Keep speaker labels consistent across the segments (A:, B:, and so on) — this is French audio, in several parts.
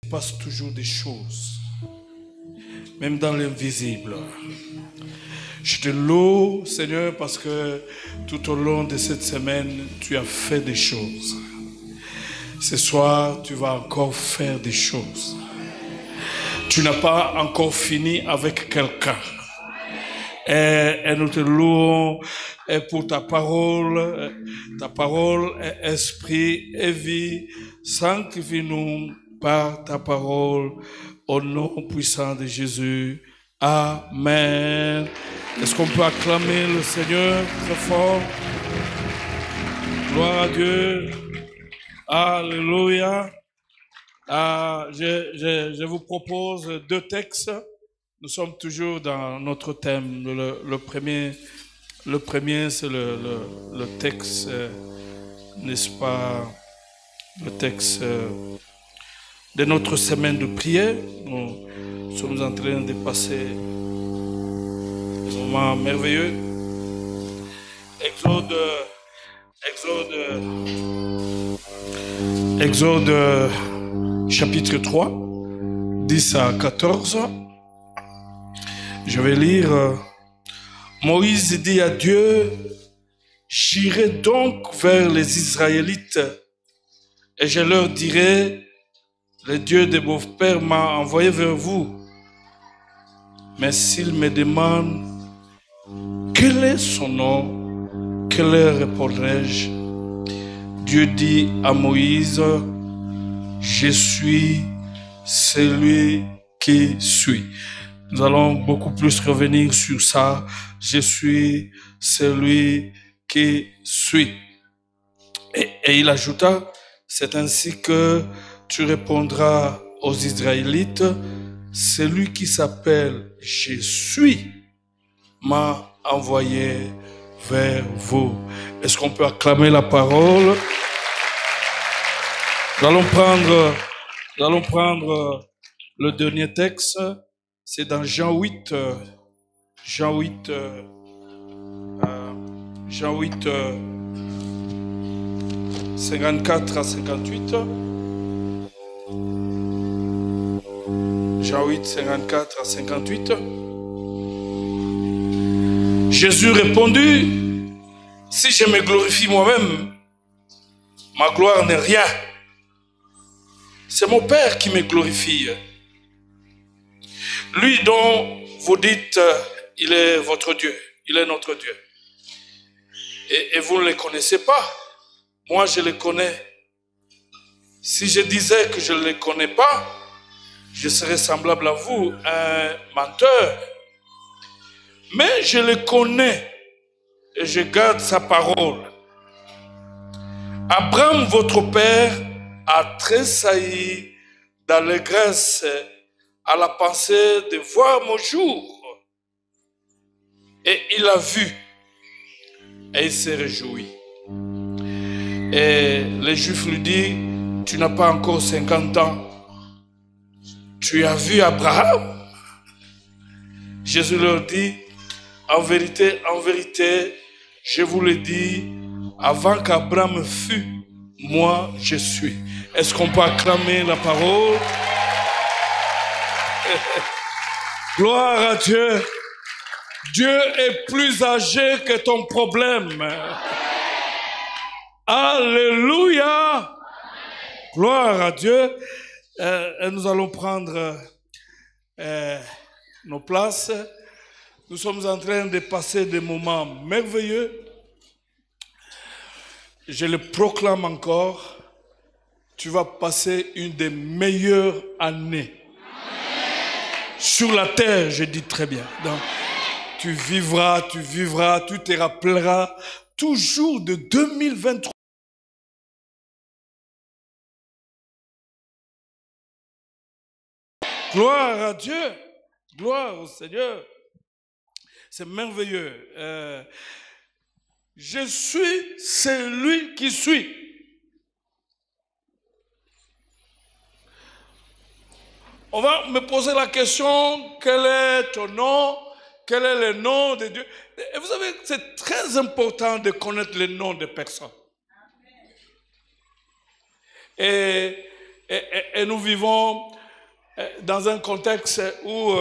A: Il passe toujours des choses, même dans l'invisible. Je te loue, Seigneur, parce que tout au long de cette semaine, tu as fait des choses. Ce soir, tu vas encore faire des choses. Tu n'as pas encore fini avec quelqu'un. Et nous te louons pour ta parole est esprit et vie. Sanctifie-nous par ta parole au nom puissant de Jésus. Amen. Est-ce qu'on peut acclamer le Seigneur très fort? Gloire à Dieu. Alléluia. Je vous propose deux textes. Nous sommes toujours dans notre thème. Le premier c'est le texte, n'est-ce pas, le texte de notre semaine de prière. Nous sommes en train de passer des moments merveilleux. Exode chapitre 3, 10 à 14. Je vais lire. Moïse dit à Dieu, j'irai donc vers les Israélites et je leur dirai, le Dieu de vos pères m'a envoyé vers vous. Mais s'ils me demandent, quel est son nom, que leur répondrai-je? Dieu dit à Moïse, je suis celui qui suis. Nous allons beaucoup plus revenir sur ça. Je suis celui qui suis. Et il ajouta, c'est ainsi que tu répondras aux Israélites, celui qui s'appelle je suis m'a envoyé vers vous. Est-ce qu'on peut acclamer la parole? Nous allons prendre le dernier texte. C'est dans Jean 8, 54 à 58. Jean 8, 54 à 58. Jésus répondit, si je me glorifie moi-même, ma gloire n'est rien. C'est mon Père qui me glorifie. Lui dont vous dites, il est votre Dieu, il est notre Dieu. Et vous ne le connaissez pas. Moi, je le connais. Si je disais que je ne le connais pas, je serais semblable à vous, un menteur. Mais je le connais et je garde sa parole. Abraham, votre père, a tressailli d'allégresse à la pensée de voir mon jour. Et il a vu et il s'est réjoui. Et les Juifs lui disent, tu n'as pas encore 50 ans. Tu as vu Abraham? Jésus leur dit, en vérité, je vous le dis, avant qu'Abraham fût, moi je suis. Est-ce qu'on peut acclamer la parole? Gloire à Dieu. Dieu est plus âgé que ton problème. Alléluia. Gloire à Dieu. Et nous allons prendre nos places. Nous sommes en train de passer des moments merveilleux. Je le proclame encore. Tu vas passer une des meilleures années. Sur la terre, je dis très bien. Donc, tu vivras, tu te rappelleras toujours de 2023. Gloire à Dieu, gloire au Seigneur. C'est merveilleux. Je suis celui qui suis. On va me poser la question, quel est ton nom? Quel est le nom de Dieu? Et vous savez, c'est très important de connaître le nom des personnes. Et nous vivons dans un contexte où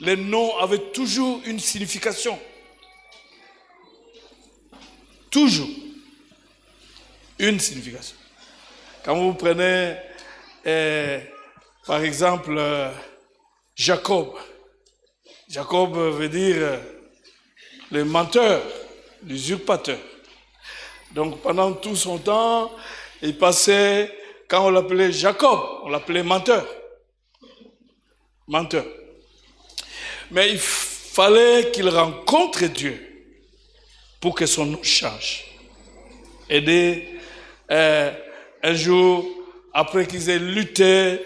A: les noms avaient toujours une signification. Toujours une signification. Quand vous prenez, par exemple, Jacob. Jacob veut dire le menteur, l'usurpateur. Donc pendant tout son temps, il passait, quand on l'appelait Jacob, on l'appelait menteur. Menteur. Mais il fallait qu'il rencontre Dieu pour que son nom change. Et un jour, après qu'ils aient lutté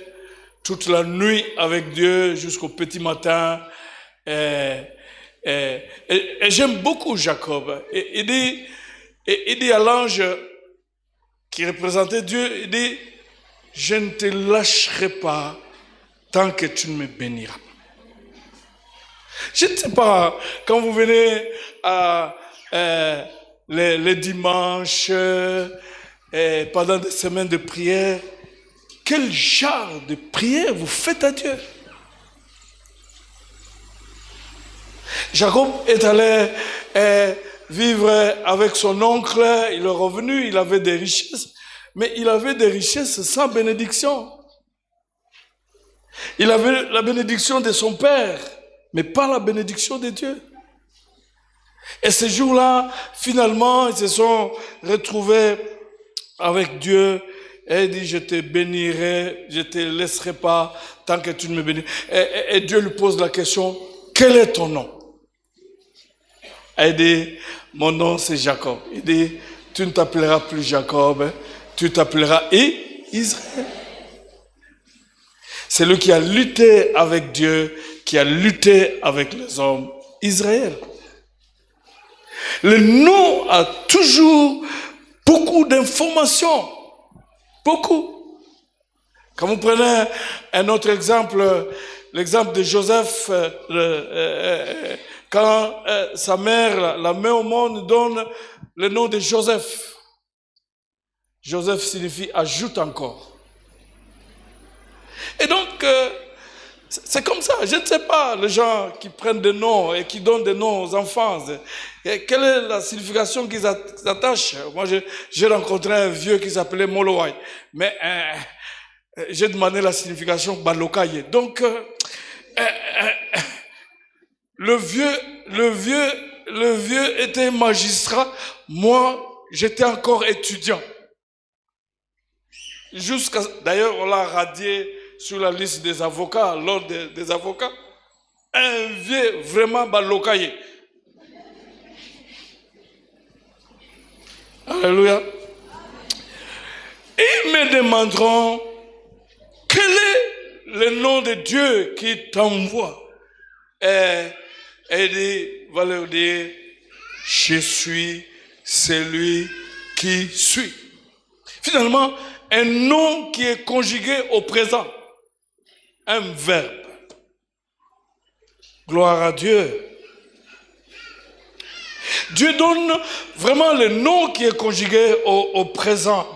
A: toute la nuit avec Dieu jusqu'au petit matin, et j'aime beaucoup Jacob. Il dit à l'ange qui représentait Dieu, il dit, je ne te lâcherai pas tant que tu ne me béniras. Je ne sais pas, quand vous venez à les dimanches, pendant des semaines de prière, quel genre de prière vous faites à Dieu? Jacob est allé vivre avec son oncle, il est revenu, il avait des richesses, mais il avait des richesses sans bénédiction. Il avait la bénédiction de son père, mais pas la bénédiction de Dieu. Et ce jour-là, finalement, ils se sont retrouvés avec Dieu et il dit, je te bénirai, je ne te laisserai pas tant que tu ne me bénis. Et Dieu lui pose la question, quel est ton nom? Et il dit, mon nom c'est Jacob. Il dit, tu ne t'appelleras plus Jacob, tu t'appelleras Israël. C'est lui qui a lutté avec Dieu, qui a lutté avec les hommes, Israël. Le nom a toujours beaucoup d'informations. Beaucoup. Quand vous prenez un autre exemple, l'exemple de Joseph, quand sa mère la met au monde, donne le nom de Joseph. Joseph signifie ajoute encore. Et donc, c'est comme ça. Je ne sais pas, les gens qui prennent des noms et qui donnent des noms aux enfants, et quelle est la signification qu'ils attachent? Moi, j'ai rencontré un vieux qui s'appelait Molowai, mais j'ai demandé la signification Balokaye. Donc, le vieux était magistrat, moi, j'étais encore étudiant. D'ailleurs, on l'a radié sur la liste des avocats, l'ordre des avocats. Un vieux vraiment balokaye. Alléluia. Ils me demanderont quel est le nom de Dieu qui t'envoie. Et il va leur dire, je suis celui qui suis. Finalement, un nom qui est conjugué au présent. Un verbe. Gloire à Dieu. Dieu donne vraiment le nom qui est conjugué au présent.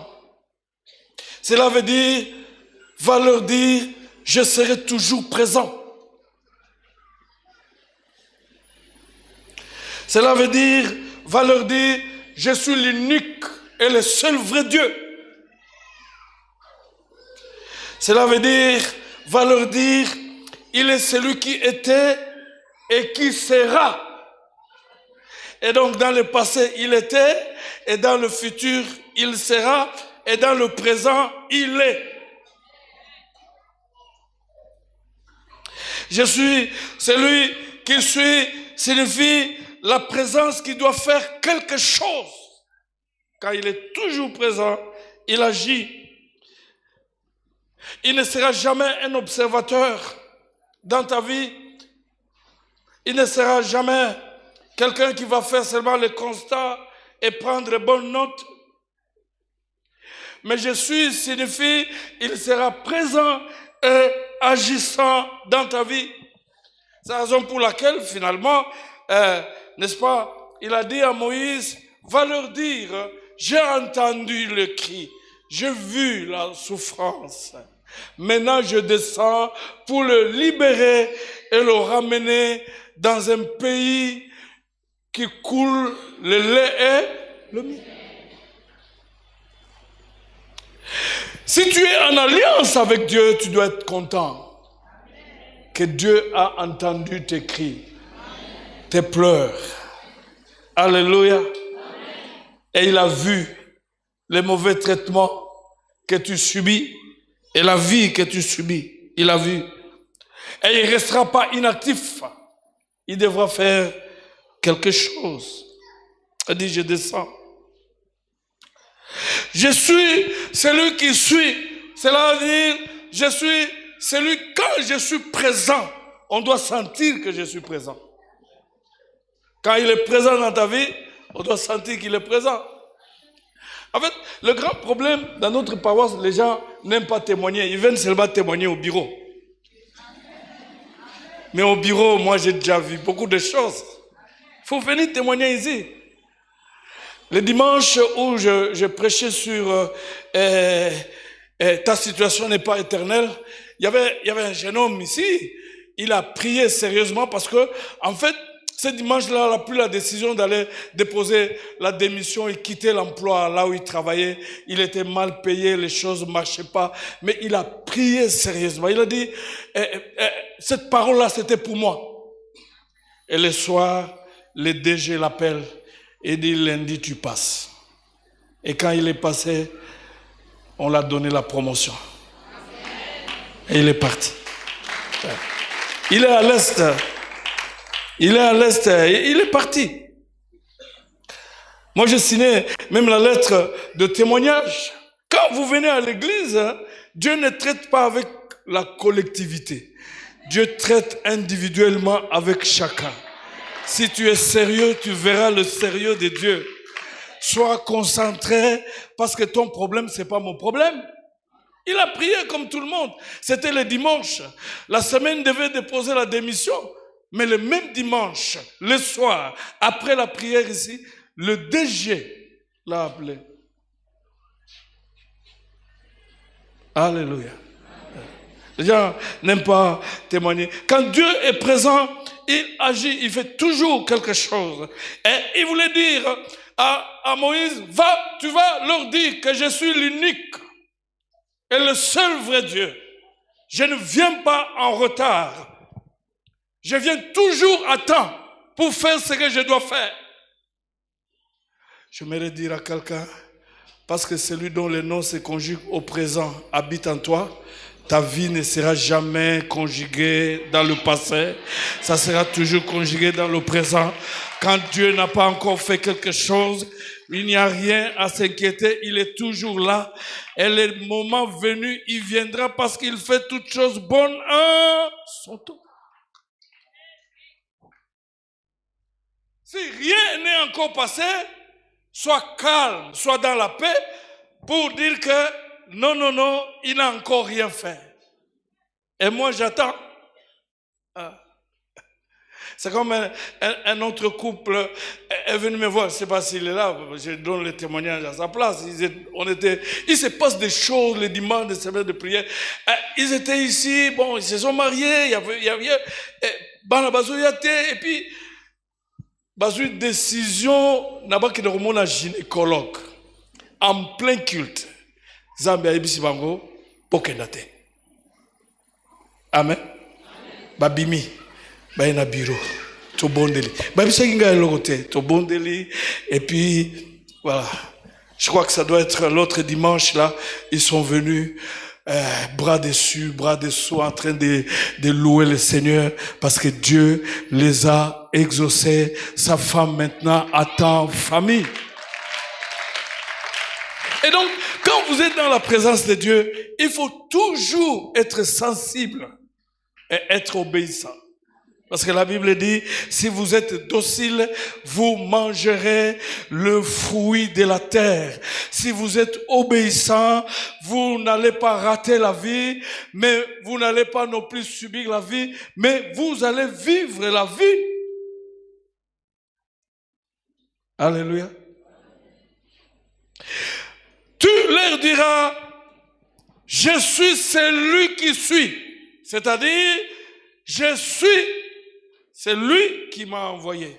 A: Cela veut dire, va leur dire, je serai toujours présent. Cela veut dire, va leur dire, je suis l'unique et le seul vrai Dieu. Cela veut dire, va leur dire, il est celui qui était et qui sera. Et donc dans le passé, il était, et dans le futur, il sera, et dans le présent, il est. Je suis celui qui suis, signifie la présence qui doit faire quelque chose. Quand il est toujours présent, il agit. Il ne sera jamais un observateur dans ta vie. Il ne sera jamais quelqu'un qui va faire seulement le constat et prendre de bonnes notes. Mais je suis signifie, il sera présent et agissant dans ta vie. C'est la raison pour laquelle, finalement, n'est-ce pas, il a dit à Moïse, va leur dire, j'ai entendu le cri, j'ai vu la souffrance. Maintenant, je descends pour le libérer et le ramener dans un pays qui coule le lait et le miel. Si tu es en alliance avec Dieu, tu dois être content que Dieu a entendu tes cris, tes pleurs. Alléluia. Et il a vu les mauvais traitements que tu subis et la vie que tu subis. Il a vu. Et il ne restera pas inactif. Il devra faire quelque chose. Il dit, je descends. Je suis celui qui suit. Cela veut dire, je suis celui, quand je suis présent, on doit sentir que je suis présent. Quand il est présent dans ta vie, on doit sentir qu'il est présent. En fait, le grand problème dans notre paroisse, les gens n'aiment pas témoigner. Ils viennent seulement témoigner au bureau. Mais au bureau, moi j'ai déjà vu beaucoup de choses. Il faut venir témoigner ici. Le dimanche où je prêchais sur ta situation n'est pas éternelle, il y avait un jeune homme ici, il a prié sérieusement parce que, en fait, ce dimanche-là, il a pris la décision d'aller déposer la démission et quitter l'emploi là où il travaillait. Il était mal payé, les choses ne marchaient pas, mais il a prié sérieusement. Il a dit, cette parole-là, c'était pour moi. Et le soir, le DG l'appelle et dit, lundi, tu passes. Et quand il est passé, on l'a donné la promotion. Et il est parti. Il est à l'Est. Il est à l'Est. Il est parti. Moi, j'ai signé même la lettre de témoignage. Quand vous venez à l'église, Dieu ne traite pas avec la collectivité. Dieu traite individuellement avec chacun. Si tu es sérieux, tu verras le sérieux de Dieu. Sois concentré parce que ton problème, ce n'est pas mon problème. Il a prié comme tout le monde. C'était le dimanche. La semaine devait déposer la démission. Mais le même dimanche, le soir, après la prière ici, le DG l'a appelé. Alléluia. Les gens n'aiment pas témoigner. Quand Dieu est présent, il agit, il fait toujours quelque chose. Et il voulait dire à Moïse, va, tu vas leur dire que je suis l'unique et le seul vrai Dieu. Je ne viens pas en retard. Je viens toujours à temps pour faire ce que je dois faire. J'aimerais dire à quelqu'un, parce que celui dont le nom se conjugue au présent habite en toi, ta vie ne sera jamais conjuguée dans le passé, ça sera toujours conjugué dans le présent. Quand Dieu n'a pas encore fait quelque chose, il n'y a rien à s'inquiéter, il est toujours là. Et le moment venu, il viendra parce qu'il fait toutes choses bonnes en son temps. Si rien n'est encore passé, sois calme, sois dans la paix pour dire que non, il n'a encore rien fait. Et moi, j'attends. C'est comme un autre couple est venu me voir. Je ne sais pas s'il est là, je donne le témoignage à sa place. Il se passe des choses les dimanches, les semaines de prière. Ils étaient ici, bon, ils se sont mariés, il y avait et puis basé une décision n'a pas que de remonter à gynécologue en plein culte. Zambia ibisi bango pokendate. Amen. Babimi baina bureau to bondeli. Babisa kinga logote to bondeli et puis voilà. Je crois que ça doit être l'autre dimanche là, ils sont venus bras dessus, bras dessous, en train de louer le Seigneur parce que Dieu les a exaucés. Sa femme maintenant attend famille. Et donc, quand vous êtes dans la présence de Dieu, il faut toujours être sensible et être obéissant. Parce que la Bible dit, si vous êtes docile, vous mangerez le fruit de la terre. Si vous êtes obéissant, vous n'allez pas rater la vie, mais vous n'allez pas non plus subir la vie, mais vous allez vivre la vie. Alléluia. Tu leur diras, Je suis celui qui suis. C'est-à-dire, je suis, c'est lui qui m'a envoyé.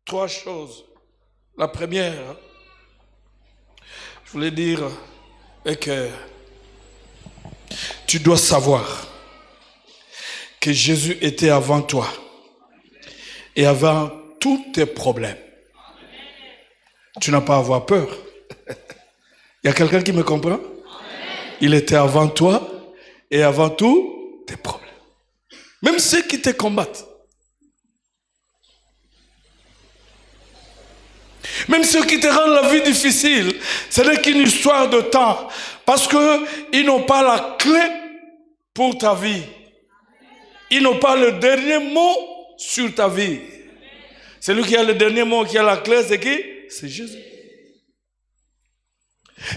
A: 3 choses. La première, je voulais dire est que tu dois savoir que Jésus était avant toi et avant tous tes problèmes. Tu n'as pas à avoir peur. Il y a quelqu'un qui me comprend? Il était avant toi et avant tous tes problèmes. Même ceux qui te combattent. Même ceux qui te rendent la vie difficile, ce n'est qu'une histoire de temps. Parce qu'ils n'ont pas la clé pour ta vie. Ils n'ont pas le dernier mot sur ta vie. Celui qui a le dernier mot, qui a la clé, c'est qui? C'est Jésus.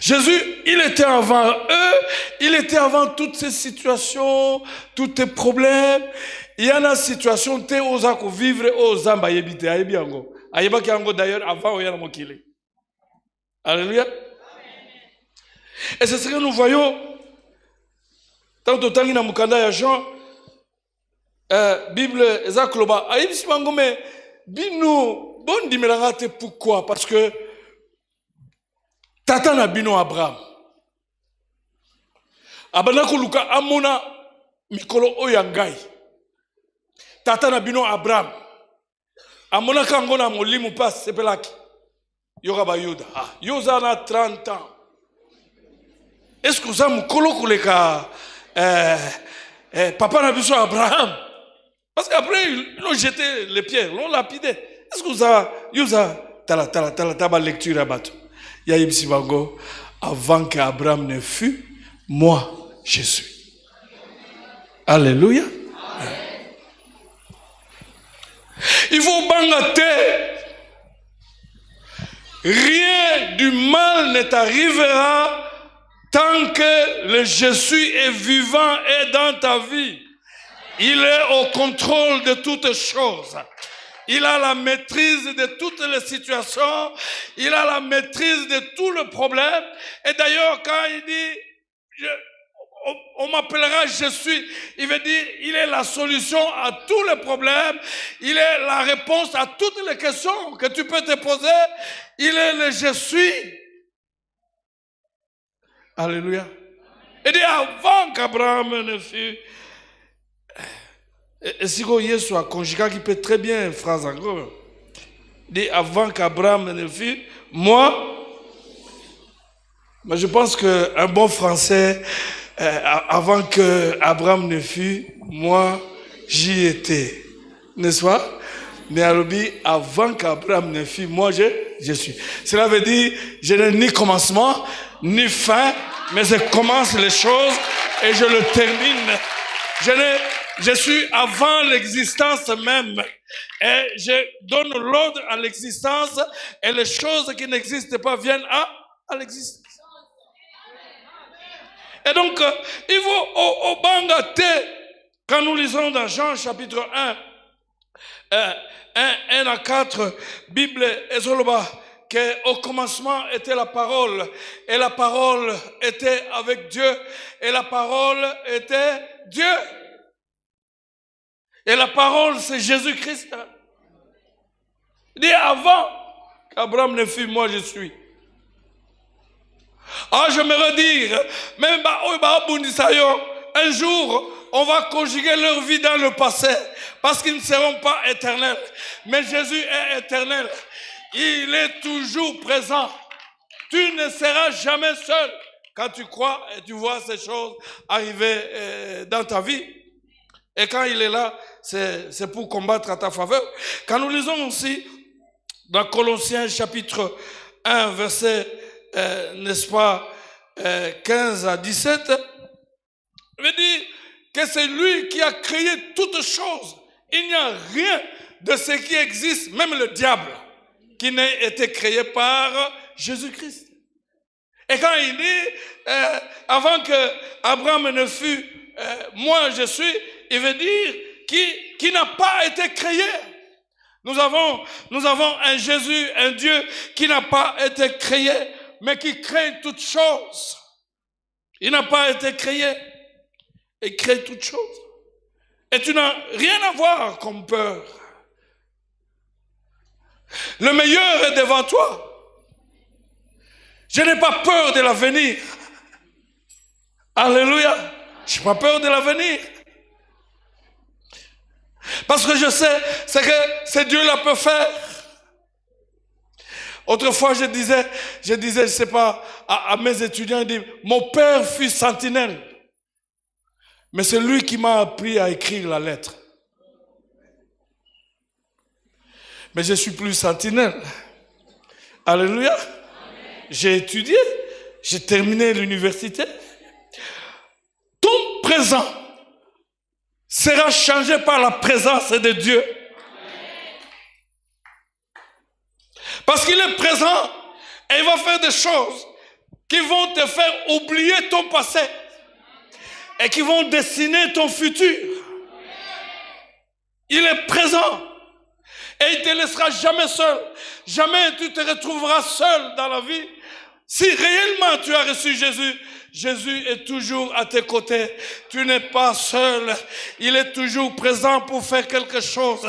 A: Jésus, il était avant eux, il était avant toutes ces situations, tous tes problèmes. Il y en a des situations, tu as vivre aux Zamba, d'ailleurs, avant, il y a un Alléluia. Et c'est ce que nous voyons. Tant au temps qu'il y a un Jean, Bible, Ezak Loba, Aïb Simangome, Bino, bon dimelangate pourquoi? Parce que Tata na Bino Abraham. Abanako Luka Amona Mikolo Oyangai. Tata na Bino Abraham. Amona Kangona Molimu Pas Sepelaki. Yoga Yuda. Yoza na 30 ans. Est-ce que vous avez Mukolo Kuleka Papa na Biso Abraham? Parce qu'après, ils ont jeté les pierres, ils l'ont lapidé. Est-ce que vous avez tala lecture à bateau? Yaïb Sibago, avant qu'Abraham ne fût, moi, je suis. Alléluia. Amen. Il faut bangater. Rien du mal ne t'arrivera tant que le Jésus est vivant et dans ta vie. Il est au contrôle de toutes choses. Il a la maîtrise de toutes les situations. Il a la maîtrise de tous les problèmes. Et d'ailleurs, quand il dit, on m'appellera je suis, il veut dire, il est la solution à tous les problèmes. Il est la réponse à toutes les questions que tu peux te poser. Il est le je suis. Alléluia. Il dit, avant qu'Abraham ne fût, et si Yesu a conjugué qui peut très bien phrase encore. Dit avant qu'Abraham ne fût, moi, mais je pense qu'un bon français, avant qu'Abraham ne fût, moi, j'y étais. N'est-ce pas? Mais avant qu'Abraham ne fût, moi, je suis. Cela veut dire, je n'ai ni commencement, ni fin, mais je commence les choses et je le termine. Je suis avant l'existence même. Et je donne l'ordre à l'existence et les choses qui n'existent pas viennent à l'existence. Et donc, il faut au Bangate, quand nous lisons dans Jean chapitre 1 à 4, Bible Ezoloba, qu'au commencement était la parole, et la parole était avec Dieu, et la parole était Dieu. Et la parole, c'est Jésus-Christ. Il dit avant qu'Abraham ne fût, moi je suis. Ah, j'aimerais dire, même un jour, on va conjuguer leur vie dans le passé, parce qu'ils ne seront pas éternels. Mais Jésus est éternel. Il est toujours présent. Tu ne seras jamais seul quand tu crois et tu vois ces choses arriver dans ta vie. Et quand il est là, c'est pour combattre à ta faveur. Quand nous lisons aussi dans Colossiens chapitre 1, verset, n'est-ce pas, 15 à 17, il veut dire que c'est lui qui a créé toutes choses. Il n'y a rien de ce qui existe, même le diable, qui n'a été créé par Jésus-Christ. Et quand il dit, avant que Abraham ne fût, moi je suis, il veut dire qui n'a pas été créé. Nous avons un Jésus, un Dieu qui n'a pas été créé, mais qui crée toutes choses. Il n'a pas été créé et crée toutes choses. Et tu n'as rien à voir comme peur. Le meilleur est devant toi. Je n'ai pas peur de l'avenir. Alléluia. Je n'ai pas peur de l'avenir. Parce que je sais ce que c'est Dieu la peut faire. Autrefois, je disais, je sais pas, à mes étudiants, mon père fut sentinelle. Mais c'est lui qui m'a appris à écrire la lettre. Mais je ne suis plus sentinelle. Alléluia. J'ai étudié, j'ai terminé l'université. Ton présent sera changé par la présence de Dieu. Parce qu'il est présent et il va faire des choses qui vont te faire oublier ton passé et qui vont dessiner ton futur. Il est présent et il ne te laissera jamais seul. Jamais tu te retrouveras seul dans la vie. Si réellement tu as reçu Jésus, Jésus est toujours à tes côtés. Tu n'es pas seul. Il est toujours présent pour faire quelque chose.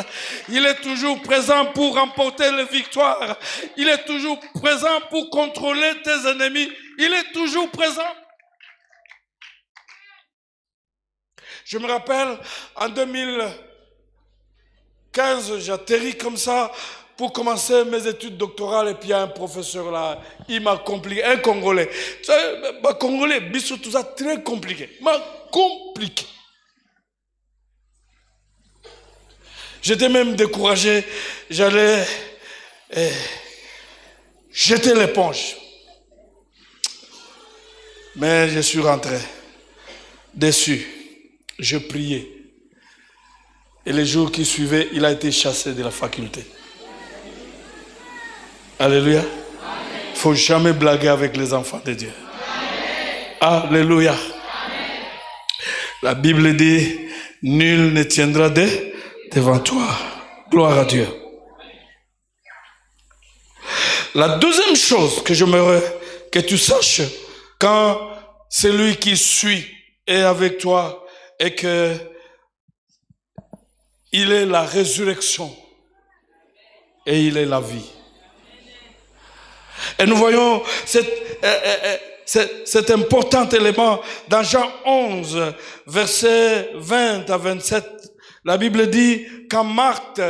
A: Il est toujours présent pour remporter les victoires. Il est toujours présent pour contrôler tes ennemis. Il est toujours présent. Je me rappelle, en 2015, j'atterris comme ça pour commencer mes études doctorales et puis il y a un professeur là, il m'a compliqué, un Congolais. Tu sais, Congolais, bisous, tout ça, très compliqué. Il m'a compliqué. J'étais même découragé, j'allais jeter l'éponge. Mais je suis rentré, déçu. Je priais. Et les jours qui suivaient, il a été chassé de la faculté. Alléluia. Il ne faut jamais blaguer avec les enfants de Dieu. Amen. Alléluia. Amen. La Bible dit, nul ne tiendra devant toi. Gloire à Dieu. La deuxième chose que j'aimerais que tu saches, quand celui qui suit est avec toi et que il est la résurrection et il est la vie. Et nous voyons cet important élément dans Jean 11, versets 20 à 27. La Bible dit, quand Marthe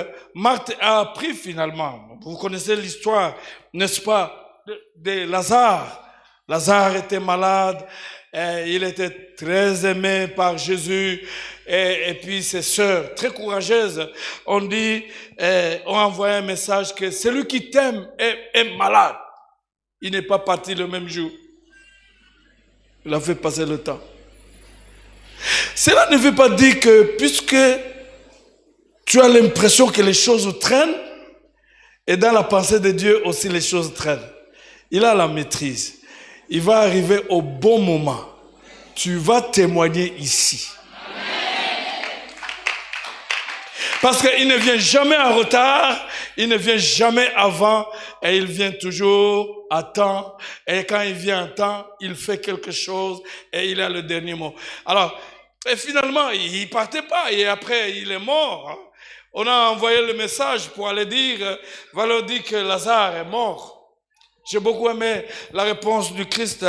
A: a appris finalement, vous connaissez l'histoire, n'est-ce pas, de Lazare. Lazare était malade, il était très aimé par Jésus, et puis ses sœurs, très courageuses, ont envoyé un message que celui qui t'aime est malade. Il n'est pas parti le même jour. Il a fait passer le temps. Cela ne veut pas dire que puisque tu as l'impression que les choses traînent, et dans la pensée de Dieu aussi les choses traînent. Il a la maîtrise. Il va arriver au bon moment. Tu vas témoigner ici. Parce qu'il ne vient jamais en retard, il ne vient jamais avant, et il vient toujours à temps. Et quand il vient à temps, il fait quelque chose, et il a le dernier mot. Alors, et finalement, il ne partait pas, et après, il est mort. On a envoyé le message pour aller dire, va leur dire que Lazare est mort. J'ai beaucoup aimé la réponse du Christ.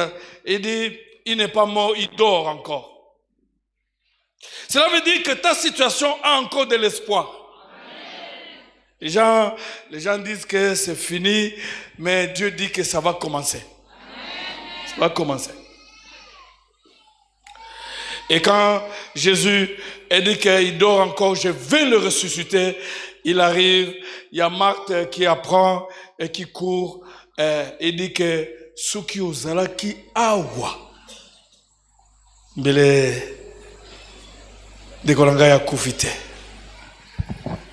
A: Il dit, il n'est pas mort, il dort encore. Cela veut dire que ta situation a encore de l'espoir. Les gens disent que c'est fini, mais Dieu dit que ça va commencer. Ça va commencer. Et quand Jésus a dit qu'il dort encore, je vais le ressusciter, il arrive, il y a Marthe qui apprend et qui court, et dit que Suki ozalaki awa. Mbele de Kolangaya Koufite.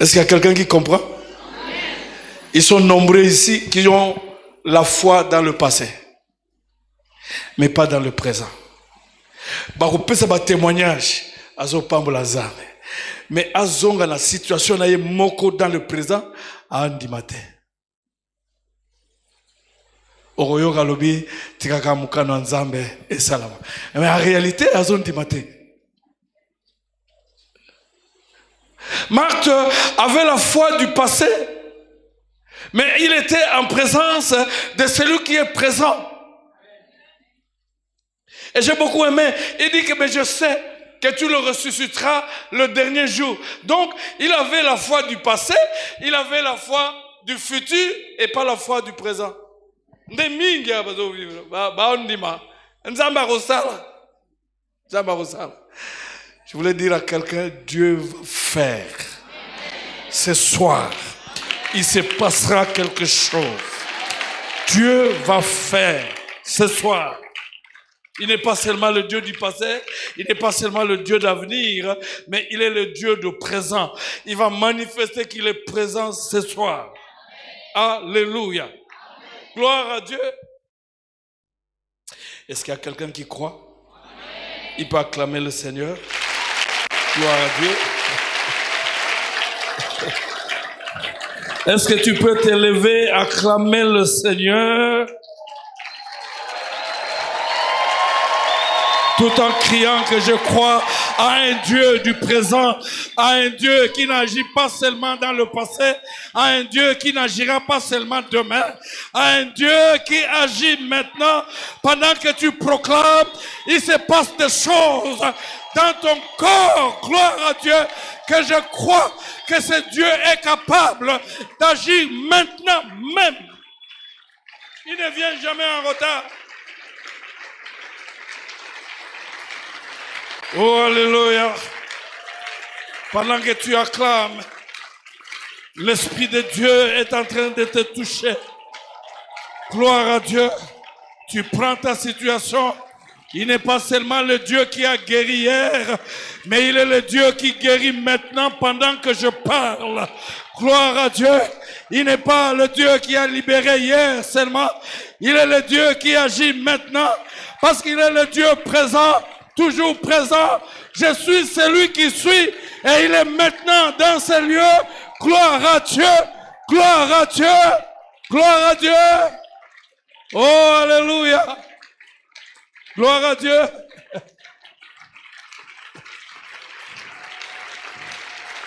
A: Est-ce qu'il y a quelqu'un qui comprend? Ils sont nombreux ici qui ont la foi dans le passé, mais pas dans le présent. Bakopesa ba témoignage azo pambola zame, mais azonga la situation na ye moko dans le présent a andimate. Oroyo Galobi, Tikaka Mukano Nzambe et Salama. Mais en réalité, à zone Timothée. Marthe avait la foi du passé, mais il était en présence de celui qui est présent. Et j'ai beaucoup aimé, il dit que mais je sais que tu le ressusciteras le dernier jour. Donc, il avait la foi du passé, il avait la foi du futur et pas la foi du présent. Je voulais dire à quelqu'un, Dieu va faire. Ce soir, il se passera quelque chose. Dieu va faire ce soir. Il n'est pas seulement le Dieu du passé, il n'est pas seulement le Dieu d'avenir, mais il est le Dieu du présent. Il va manifester qu'il est présent ce soir. Alléluia. Gloire à Dieu. Est-ce qu'il y a quelqu'un qui croit? Il peut acclamer le Seigneur. Gloire à Dieu. Est-ce que tu peux t'élever, acclamer le Seigneur? Tout en criant que je crois à un Dieu du présent, à un Dieu qui n'agit pas seulement dans le passé, à un Dieu qui n'agira pas seulement demain, à un Dieu qui agit maintenant. Pendant que tu proclames, il se passe des choses dans ton corps. Gloire à Dieu, que je crois que ce Dieu est capable d'agir maintenant même. Il ne vient jamais en retard. Oh, alléluia. Pendant que tu acclames, l'Esprit de Dieu est en train de te toucher. Gloire à Dieu. Tu prends ta situation. Il n'est pas seulement le Dieu qui a guéri hier, mais il est le Dieu qui guérit maintenant pendant que je parle. Gloire à Dieu. Il n'est pas le Dieu qui a libéré hier seulement. Il est le Dieu qui agit maintenant parce qu'il est le Dieu présent. Toujours présent, je suis celui qui suis et il est maintenant dans ces lieux. Gloire à Dieu, gloire à Dieu, gloire à Dieu. Oh, alléluia. Gloire à Dieu.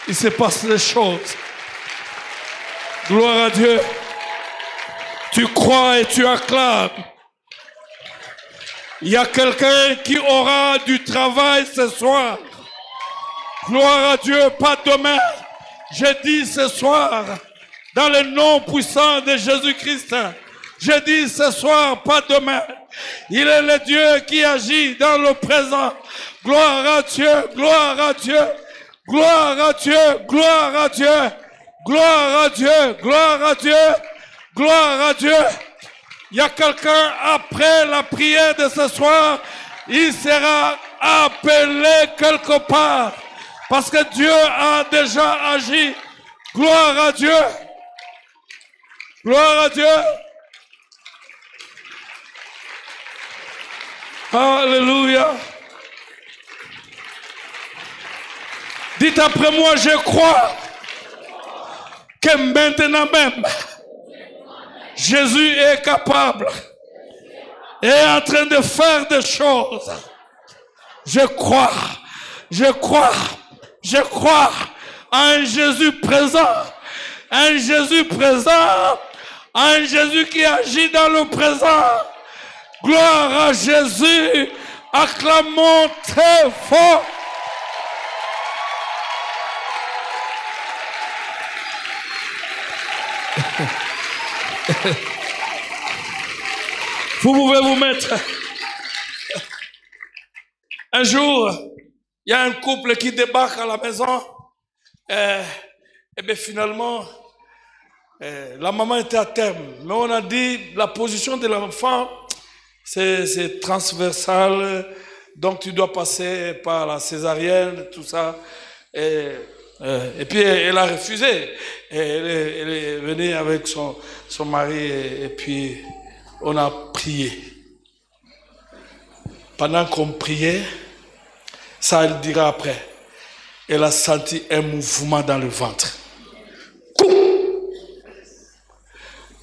A: Il se passe des choses. Gloire à Dieu. Tu crois et tu acclames. Il y a quelqu'un qui aura du travail ce soir. Gloire à Dieu, pas demain. Je dis ce soir, dans le nom puissant de Jésus-Christ. Je dis ce soir, pas demain. Il est le Dieu qui agit dans le présent. Gloire à Dieu, gloire à Dieu, gloire à Dieu, gloire à Dieu, gloire à Dieu, gloire à Dieu, gloire à Dieu. Il y a quelqu'un, après la prière de ce soir, il sera appelé quelque part. Parce que Dieu a déjà agi. Gloire à Dieu. Gloire à Dieu. Alléluia. Dites après moi, je crois que maintenant même, Jésus est capable et est en train de faire des choses. Je crois à un Jésus présent, un Jésus présent, un Jésus qui agit dans le présent. Gloire à Jésus, acclamons très fort. Vous pouvez vous mettre. Un jour, il y a un couple qui débarque à la maison. Et bien finalement, la maman était à terme. Mais on a dit, la position de l'enfant, c'est transversal. Donc tu dois passer par la césarienne, tout ça. Et puis elle a refusé. Elle est venue avec son mari et puis on a prié. Pendant qu'on priait, ça elle dira après, elle a senti un mouvement dans le ventre.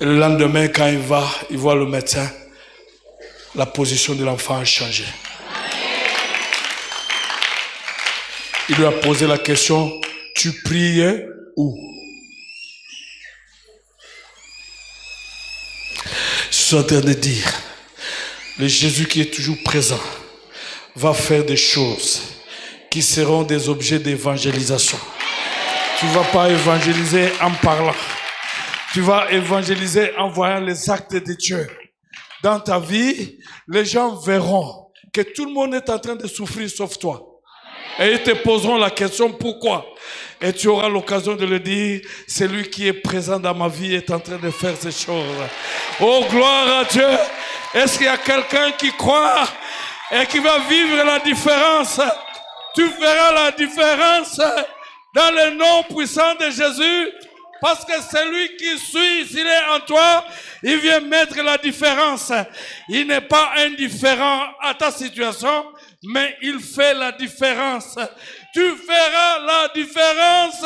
A: Et le lendemain, quand il voit le médecin, la position de l'enfant a changé. Il lui a posé la question, tu priais où? Je suis en train de dire, le Jésus qui est toujours présent va faire des choses qui seront des objets d'évangélisation. Tu ne vas pas évangéliser en parlant. Tu vas évangéliser en voyant les actes de Dieu. Dans ta vie, les gens verront que tout le monde est en train de souffrir sauf toi. Et ils te poseront la question pourquoi. Et tu auras l'occasion de le dire, celui qui est présent dans ma vie est en train de faire ces choses. Oh, gloire à Dieu! Est-ce qu'il y a quelqu'un qui croit et qui va vivre la différence? Tu verras la différence dans le nom puissant de Jésus. Parce que celui qui suit, s'il est en toi, il vient mettre la différence. Il n'est pas indifférent à ta situation, mais il fait la différence. Tu feras la différence,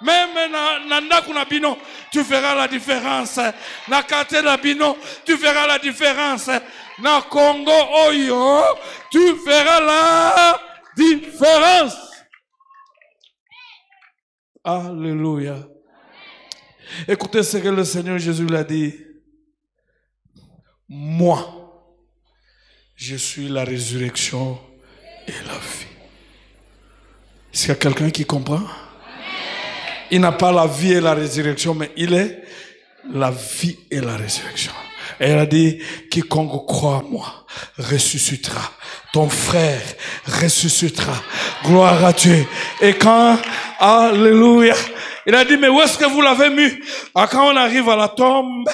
A: même na bino, tu feras la différence. Na kate na bino, tu feras la différence. Na Congo Oyo, tu feras la différence. Alléluia. Écoutez ce que le Seigneur Jésus l'a dit. Moi, je suis la résurrection et la vie. Est-ce qu'il y a quelqu'un qui comprend? Il n'a pas la vie et la résurrection, mais il est la vie et la résurrection. Et il a dit, quiconque croit en moi ressuscitera. Ton frère ressuscitera. Gloire à Dieu. Et quand, alléluia, il a dit, mais où est-ce que vous l'avez mis? Quand on arrive à la tombe,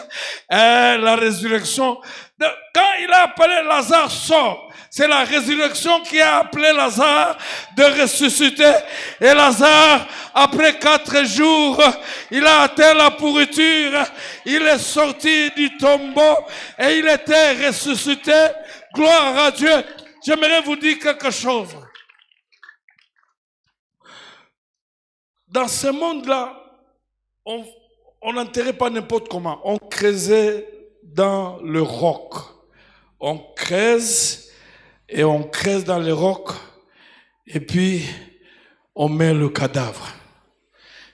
A: la résurrection, quand il a appelé Lazare, sort. C'est la résurrection qui a appelé Lazare de ressusciter. Et Lazare, après 4 jours, il a atteint la pourriture. Il est sorti du tombeau et il était ressuscité. Gloire à Dieu. J'aimerais vous dire quelque chose. Dans ce monde-là, on n'enterrait pas n'importe comment. On creusait dans le roc. On creuse et on creuse dans le roc et puis on met le cadavre.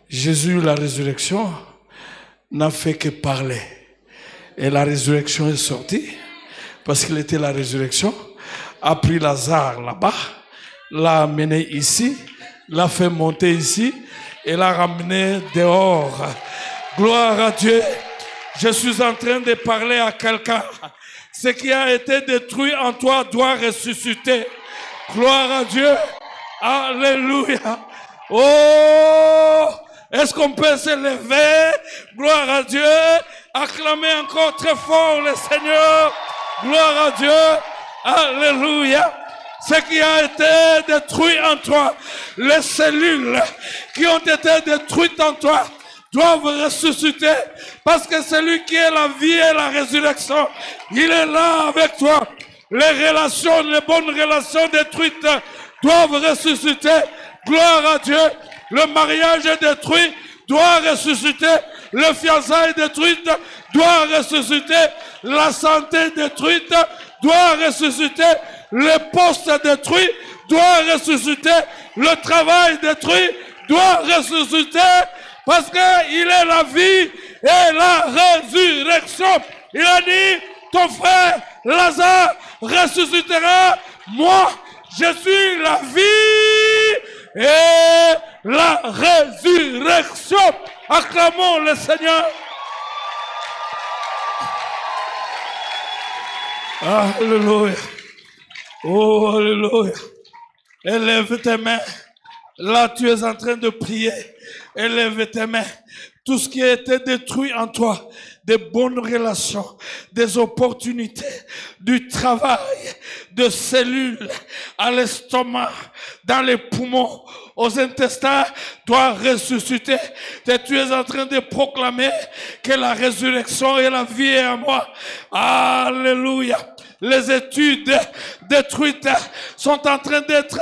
A: Jésus, la résurrection, n'a fait que parler. Et la résurrection est sortie parce qu'il était la résurrection. A pris Lazare là-bas, l'a amené ici, l'a fait monter ici et l'a ramené dehors. Gloire à Dieu. Je suis en train de parler à quelqu'un. Ce qui a été détruit en toi doit ressusciter. Gloire à Dieu. Alléluia. Oh, est-ce qu'on peut se lever? Gloire à Dieu. Acclamer encore très fort le Seigneur. Gloire à Dieu. Alléluia. Ce qui a été détruit en toi, les cellules qui ont été détruites en toi, doivent ressusciter parce que celui qui est la vie et la résurrection, il est là avec toi. Les relations, les bonnes relations détruites doivent ressusciter. Gloire à Dieu. Le mariage est détruit, doit ressusciter. Le fiançailles détruite doit ressusciter. La santé détruite doit ressusciter. Le poste détruit doit ressusciter. Le travail détruit doit ressusciter. Parce qu'il est la vie et la résurrection. Il a dit, ton frère Lazare ressuscitera. Moi, je suis la vie et la résurrection. Acclamons le Seigneur. Alléluia. Oh, alléluia. Élève tes mains. Là, tu es en train de prier. Élève tes mains. Tout ce qui a été détruit en toi, des bonnes relations, des opportunités, du travail, de cellules, à l'estomac, dans les poumons, aux intestins, doit ressusciter. Et tu es en train de proclamer que la résurrection et la vie est à moi. Alléluia. Les études détruites sont en train d'être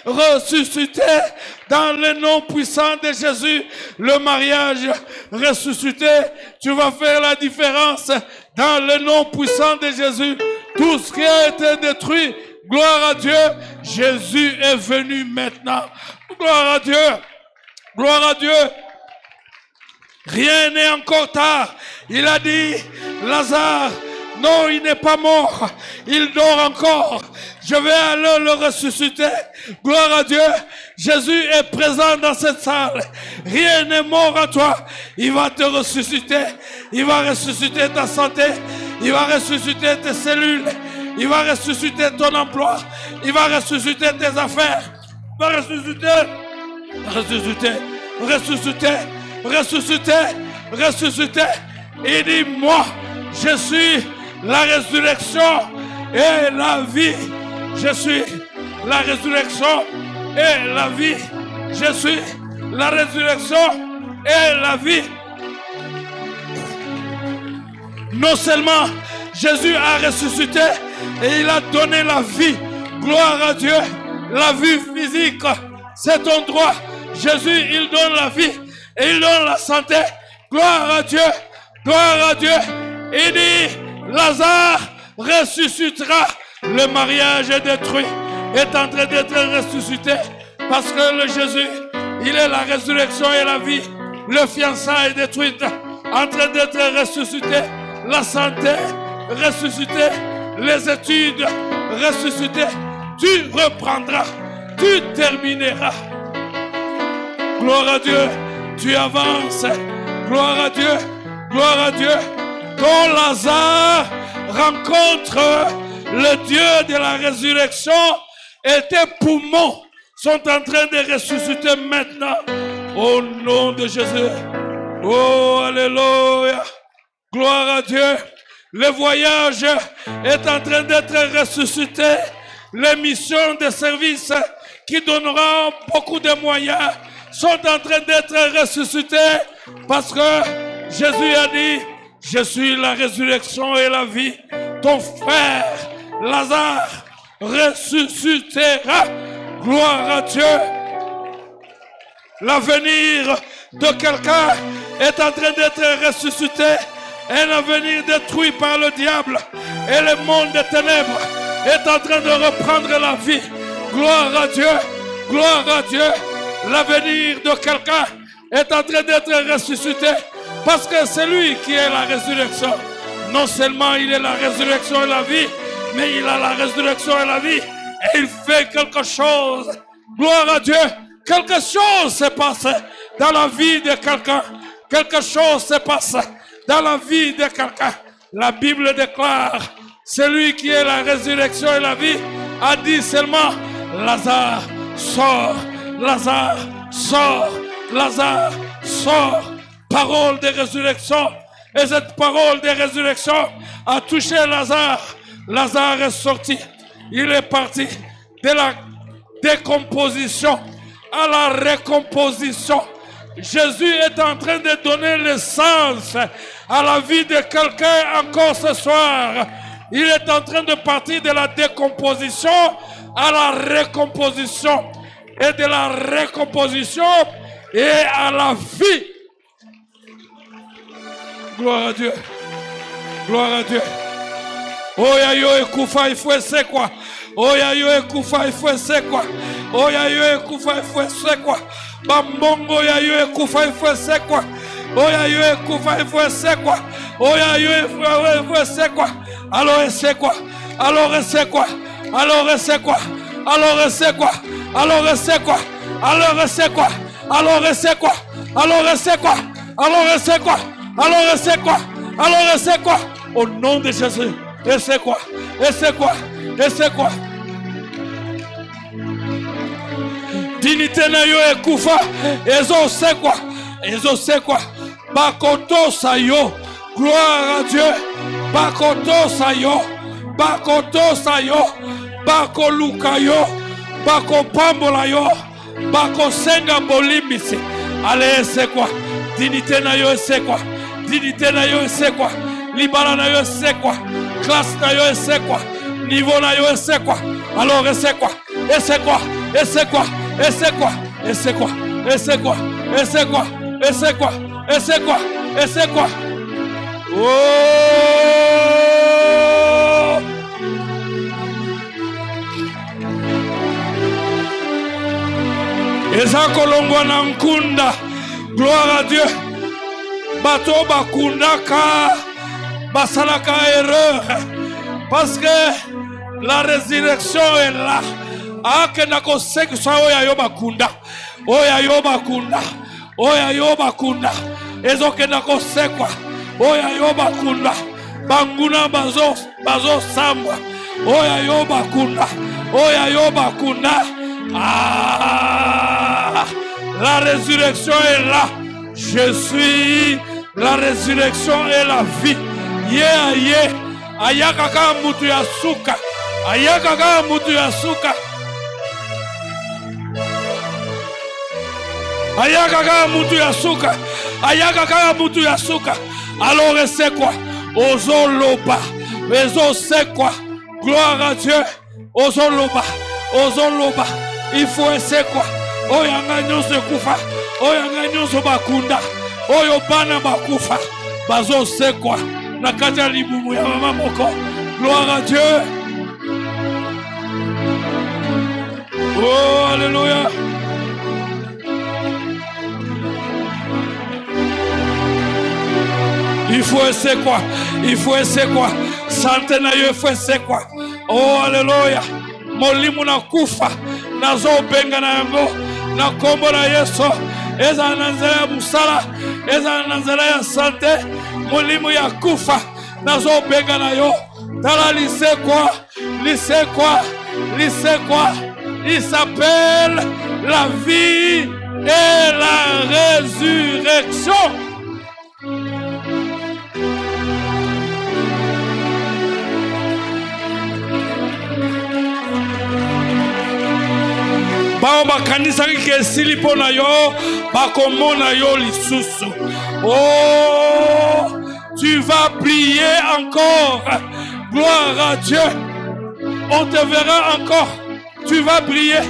A: ressuscitées dans le nom puissant de Jésus. Le mariage ressuscité. Tu vas faire la différence dans le nom puissant de Jésus. Tout ce qui a été détruit, gloire à Dieu, Jésus est venu maintenant. Gloire à Dieu. Gloire à Dieu. Rien n'est encore tard. Il a dit, Lazare, non, il n'est pas mort. Il dort encore. Je vais aller le ressusciter. Gloire à Dieu. Jésus est présent dans cette salle. Rien n'est mort à toi. Il va te ressusciter. Il va ressusciter ta santé. Il va ressusciter tes cellules. Il va ressusciter ton emploi. Il va ressusciter tes affaires. Il va ressusciter. Ressusciter. Il dit, moi, je suis la résurrection et la vie. Je suis la résurrection et la vie. Je suis la résurrection et la vie. Non seulement Jésus a ressuscité et il a donné la vie. Gloire à Dieu. La vie physique, c'est ton droit. Jésus, il donne la vie et il donne la santé. Gloire à Dieu. Gloire à Dieu. Il dit, Lazare ressuscitera. Le mariage est détruit, est en train d'être ressuscité. Parce que le Jésus, il est la résurrection et la vie. Le fiançailles est détruit, en train d'être ressuscité. La santé, ressuscité. Les études, ressuscité. Tu reprendras, tu termineras. Gloire à Dieu, tu avances. Gloire à Dieu, gloire à Dieu. Ton Lazare rencontre le Dieu de la résurrection et tes poumons sont en train de ressusciter maintenant. Au nom de Jésus. Oh, alléluia. Gloire à Dieu. Le voyage est en train d'être ressuscité. Les missions de service qui donneront beaucoup de moyens sont en train d'être ressuscitées parce que Jésus a dit, je suis la résurrection et la vie. Ton frère Lazare ressuscitera. Gloire à Dieu. L'avenir de quelqu'un est en train d'être ressuscité. Un avenir détruit par le diable et le monde des ténèbres est en train de reprendre la vie. Gloire à Dieu. Gloire à Dieu. L'avenir de quelqu'un est en train d'être ressuscité parce que c'est lui qui est la résurrection. Non seulement il est la résurrection et la vie, mais il a la résurrection et la vie et il fait quelque chose. Gloire à Dieu. Quelque chose s'est passé dans la vie de quelqu'un. Quelque chose s'est passé dans la vie de quelqu'un. La Bible déclare, celui qui est la résurrection et la vie a dit seulement, Lazare, sors, Lazare, sors, Lazare, sors. Parole de résurrection. Et cette parole de résurrection a touché Lazare. Lazare est sorti. Il est parti de la décomposition à la récomposition. Jésus est en train de donner le sens à la vie de quelqu'un encore ce soir. Il est en train de partir de la décomposition à la récomposition. Et de la récomposition et à la vie. Gloire à Dieu. Gloire à Dieu. Oya yo ekufa ifwe sekwa. Oya yo ekufa ifwe sekwa. Oya yo ekufa ifwe sekwa. Bambongo ya yo ekufa ifwe sekwa. Oya yo ekufa ifwe sekwa. Oya yo ifwe sekwa. Alors c'est quoi? Alors c'est quoi? Alors c'est quoi? Alors c'est quoi? Alors c'est quoi? Alors c'est quoi? Alors c'est quoi? Alors c'est quoi? Alors c'est quoi? Alors c'est quoi? Alors c'est quoi? Au nom de Jésus. Et c'est quoi? Et c'est quoi? Et c'est quoi? Dignité na yo ekufa. Ezo c'est quoi? Ezo c'est quoi? Bakoto sayo. Gloire à Dieu. Bakoto sayo. Bakoto sayo. Bako lukayo. Bako pambola yo. Bako senga bolimbisi. Allez, c'est quoi? Dignité na yo, c'est quoi? Dignité na yo, c'est quoi? Libala na yo, c'est quoi? Classe na yo, c'est quoi? Niveau na yo, c'est quoi? Alors, c'est quoi? Et c'est quoi? Et c'est quoi? Et c'est quoi? Et c'est quoi? Et c'est quoi? Et c'est quoi? Et c'est quoi? Et c'est quoi? Et c'est quoi? Oh! Eza kolongwa na nkunda. Gloire à Dieu. Bato bakundaka basalaka erreur. Parce que la résurrection est là. Akenda kosekisa oya yo bakunda. Oya yo bakunda. Oya yo bakunda. Ezokenda kosekwa. Oya yo bakunda. Banguna bazo sambwa. Oya yo bakunda. Oya yo bakunda. Ah, la résurrection est là. Je suis la résurrection et la vie. Yeah, yeah. Ayaka kama mutu ya suka. Ayaka kama mutu ya suka. Ayaka kama mutu ya suka. Ayaka kama mutu ya suka. Alors c'est quoi? Ozoloba. Ezo c'est quoi? Gloire à Dieu. Ozoloba. Ozoloba. Il faut essayer quoi? Oyanga nyonso kufa. Oyanga nyonso bakunda. Oyo bana bakufa. Bazo c'est quoi? Nakata libumu ya mama moko. Gloire à Dieu. Oh, alléluia. Il faut essayer quoi? Il faut essayer quoi? Santé na yo, il faut essayer quoi? Oh, alléluia. Molimu na kufa. Nazo benga na yango. Na kombo na Yesu. Eza nanzela ya musala. Eza nanzela ya santé. Molimu ya kufa. Nazo benga na yo. Tala lycée quoi? Lycée quoi? Lycée quoi? Il s'appelle la vie et la résurrection. Baoba kanisa ke silipo na yo, bakomona yo lisusu. Oh, tu vas prier encore. Gloire à Dieu. On te verra encore. Tu vas briller.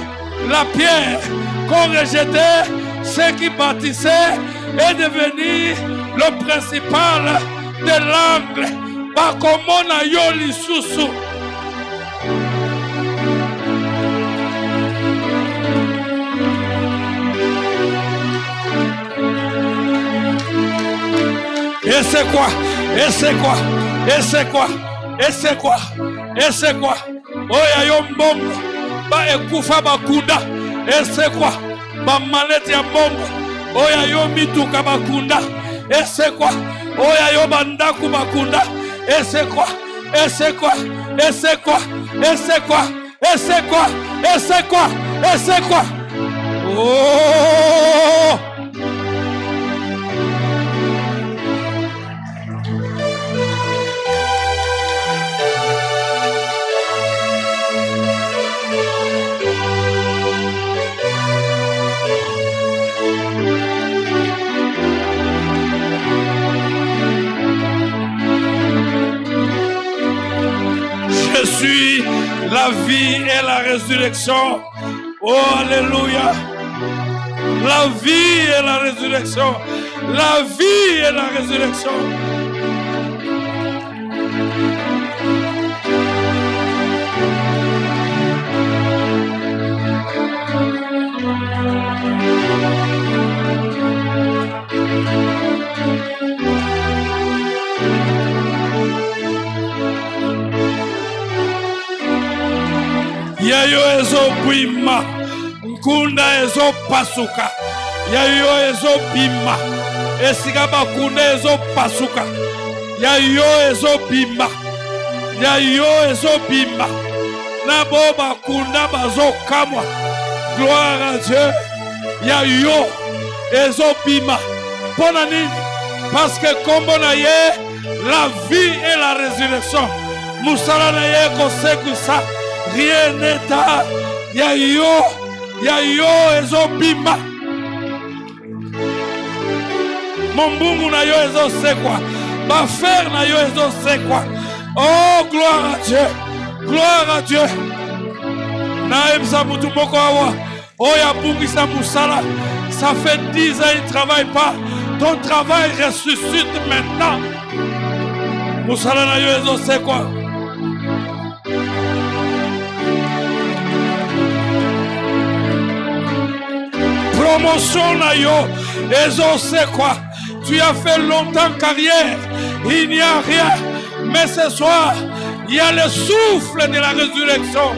A: La pierre qu'on rejetait, ce qui bâtissait, est devenu le principal de l'angle. Bakomona yo lisusu. Et c'est quoi? Et c'est quoi? Et c'est quoi? Et c'est quoi? Et c'est quoi? Oya yo mbongo ba ekufa bakunda. Et c'est quoi? Ba manete ya mbongo. Oya yo mituka bakunda. Et c'est quoi? Oya yo bandaku bakunda. Et c'est quoi? Et c'est quoi? Et c'est quoi? Et c'est quoi? Et c'est quoi? Et c'est quoi? Et c'est quoi? Oh! Je suis la vie et la résurrection. Oh, alléluia. La vie et la résurrection. La vie et la résurrection. Yayo ezo bima, nkunda ezo pasuka. Yayo ezo bima, esika bakunda ezo pasuka. Yayo ezo bima, yayo ezo bima. Nabo bakunda bazo kamwa. Gloire à Dieu. Yayo ezo bima. Pona nini? Parce que kombo na ye, la vie et la résurrection. Musala na ye kosekusa. Rien n'est à Yayo ezobima. Mombungu na yo ezo c'est quoi? Bafer na yo ezo c'est quoi? Oh, gloire à Dieu. Gloire à Dieu. Naemsa mutu moko awa. Oh, ya bungi sa musala. Ça fait 10 ans il ne travaille pas. Ton travail ressuscite maintenant. Moussala na yo exaucé quoi? Promotion na yo exaucé quoi? Tu as fait longtemps carrière, il n'y a rien, mais ce soir, il y a le souffle de la résurrection.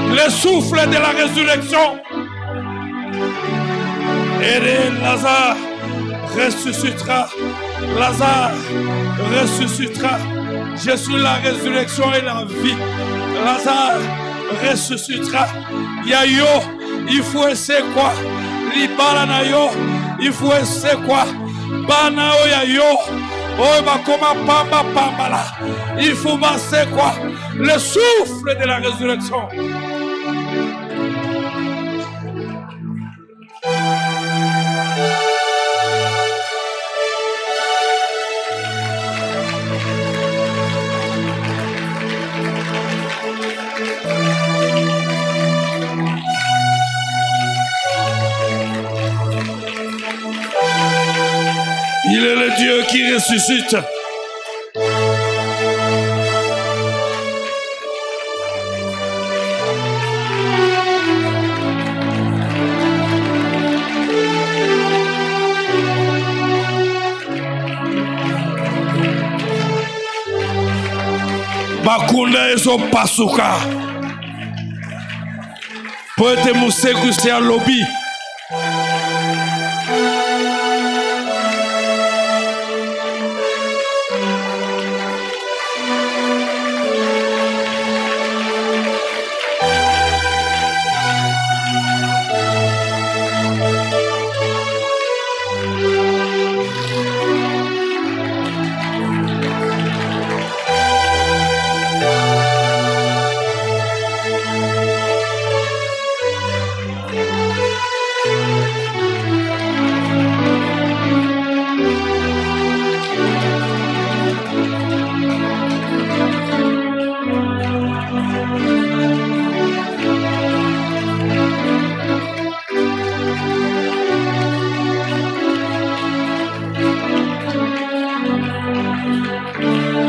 A: Le souffle de la résurrection. Et Lazare ressuscitera. Lazare ressuscitera. Je suis la résurrection et la vie. Lazare ressuscitera. Yayo, il faut essayer quoi? Libala na yo, il faut essayer quoi? Bana o yayo, oh bakoma pamba pamba là. Il faut passer quoi? Le souffle de la résurrection. Il est le Dieu qui ressuscite. Bakunda ezo pasuka. Poete museku se a lobby.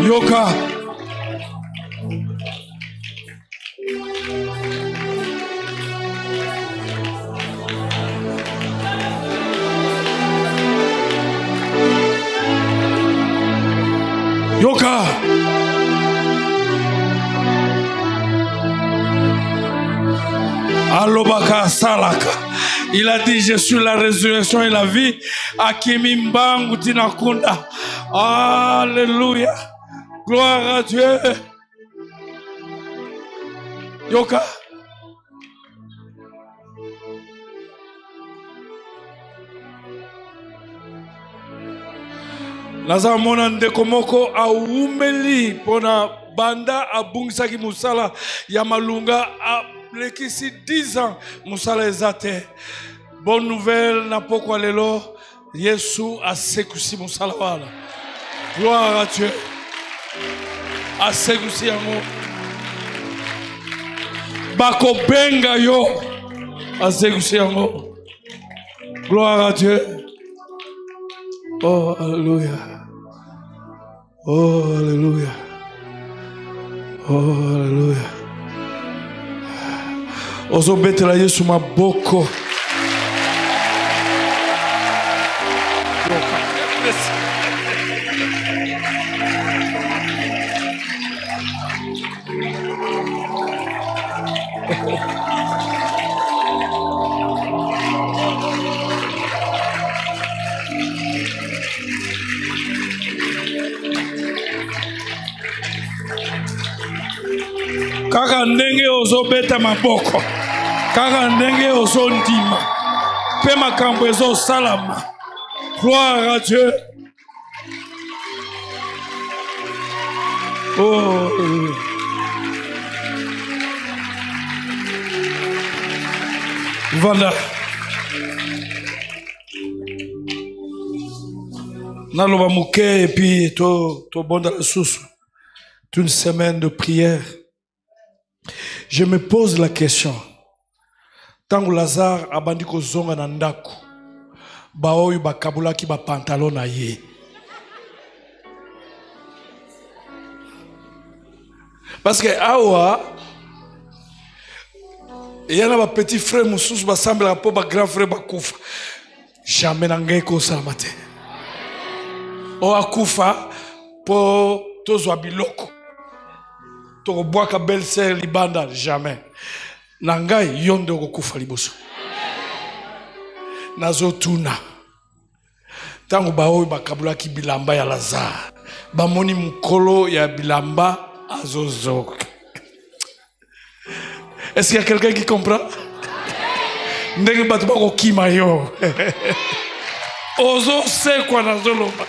A: Yoka. Yoka. Alobaka salaka. Il a dit, je suis la résurrection et la vie. Akimimbangu tinakunda. Alléluia. Gloire à Dieu. Yoka. Naza mona ndeko moko aumeli pona banda abungisaki musala ya malunga lekisi 10 ans musala ezate. Bonne nouvelle na pokwa lelo Yesu asekusi musala wala. Gloire à Dieu. Asekusi yango. Bako benga yo. Asekusi yango. Gloire à Dieu. Oh, alléluia. Oh, alléluia. Oh, alléluia. Ozo betela Yesu maboko. Kaka ndenge ozo beta maboko. Kaka ndenge ozo ndima. Pe makambo ezo salama. Gloire à Dieu. Oh. Voilà. Naloba mouke et puis to bon dans la sauce. Une semaine de prière. Je me pose la question. Tant que Lazare a bandi ko zonga na ndako, ba oyo ba kabula ki ba pantalon na ye. Parce que awa il y a un petit frère moussous ba sambela po ba grand frère ba kufa. Jamais n'angé ko salamate. O akufa po tozwa biloko. To boaka belle-sœur libanda jamais. Nangai yonde ko kufa liboso. Nazo tuna. Tango ba oyo ba kabula ki bilamba ya Lazare. Ba moni mukolo ya bilamba azozo. Est-ce qu'il y a quelqu'un qui comprend? Ndenge batu bako kima yo. Ozo se kwa nazoloba.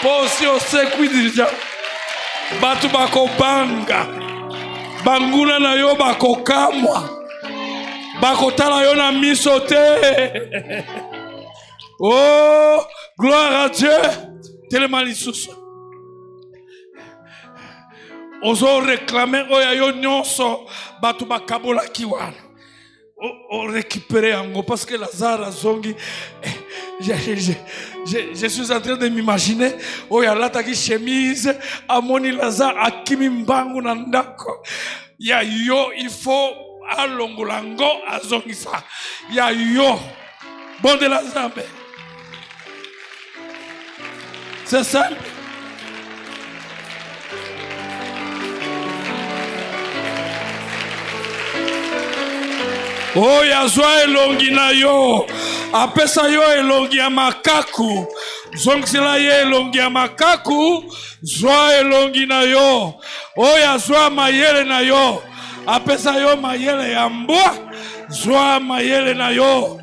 A: Po si o se kwidija. Batu bako banga. Banguna na yo bako kamwa. Bako tala yo na miso te. Oh, gloire à Dieu. Tellement lisusu. Ozo réclamer oya yo nyonso batu bakabola kiwana. O récupérer ango parce que Lazare a zongi. Je suis en train de m'imaginer oya lataki chemise amoni Lazare akimi mbangu na ndako. Ya yo il faut alongolango azongisa. Ya yo bon de Lazare. C'est simple. Oh yazwa elongi na yo apesa yo elongi ya makaku zongsela ye elongi ya makaku zwa elongi na yo oh yazwa mayele na yo apesa yo mayele ya mbwa zwa mayele na yo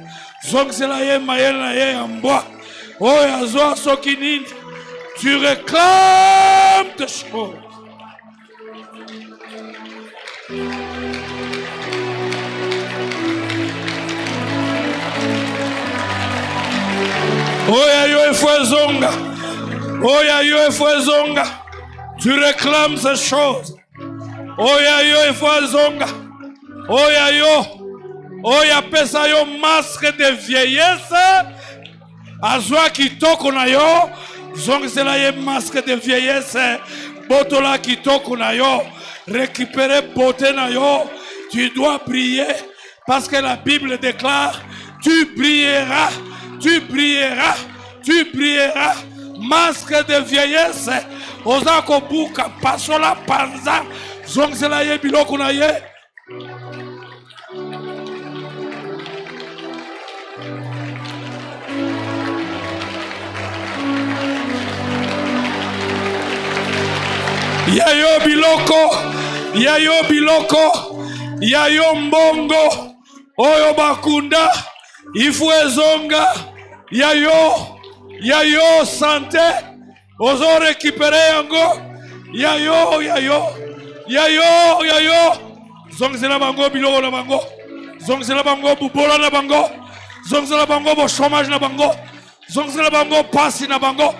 A: zongsela ye mayele na ye ya mbwa oh yazwa soki nini tu réclames tes choses. Oya yo efwezonga. Oya yo efwezonga. Tu réclames ces choses. Oya yo efwezonga. Oya yo. Oya pesa yo masque de vieillesse. Azwa kitoko na yo. Zongsela ye masque de vieillesse. Botola kitoko na yo. Récupérer beauté na yo. Tu dois prier. Parce que la Bible déclare. Tu brilleras. Tu brilleras, tu brilleras, masque de vieillesse, Ozako buka, pasola panza, zongzela ye biloko na ye. Yayo biloko, yayo biloko, yayo mbongo, oyo bakunda, ifu ezonga. Yayo santé, ozo récupérer yango, yayo, zongzela bango biloko na bango, zongzela bango bubola na bango, zongzela bango bo chômage na bango, zongzela bango pasi na bango.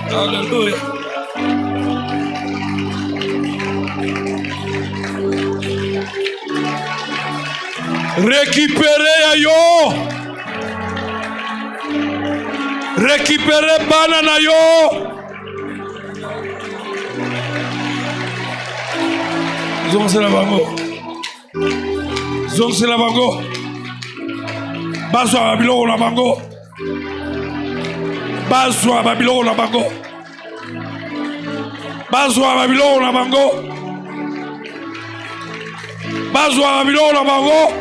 A: Alléluia. Récupérez yo. Récupérez banana yo. Zonse la bango. Zonse la bango. Bazwa biloko na bango. Bazwa babiloko na bango. Bazwa babiloko na bango. Bazwa babiloko na bango.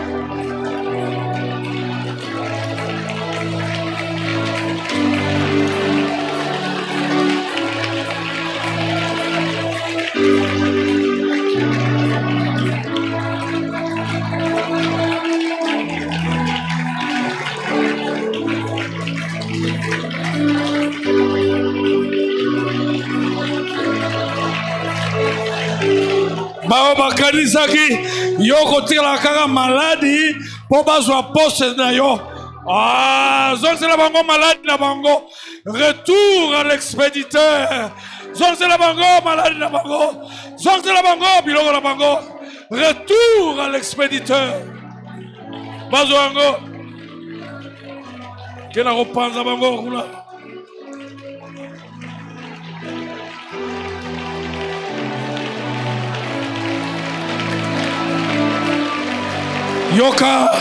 A: Bao bakanisaki yoko tira kaka maladi po bazwa poste na yo. Ah, zone c'est la bango malade na bango. Retour à l'expéditeur. Zone c'est la bango malade na bango. Zone c'est la bango biloko na bango. Retour à l'expéditeur. Bazwa bango. Kena repanza bango kuna. Yoka.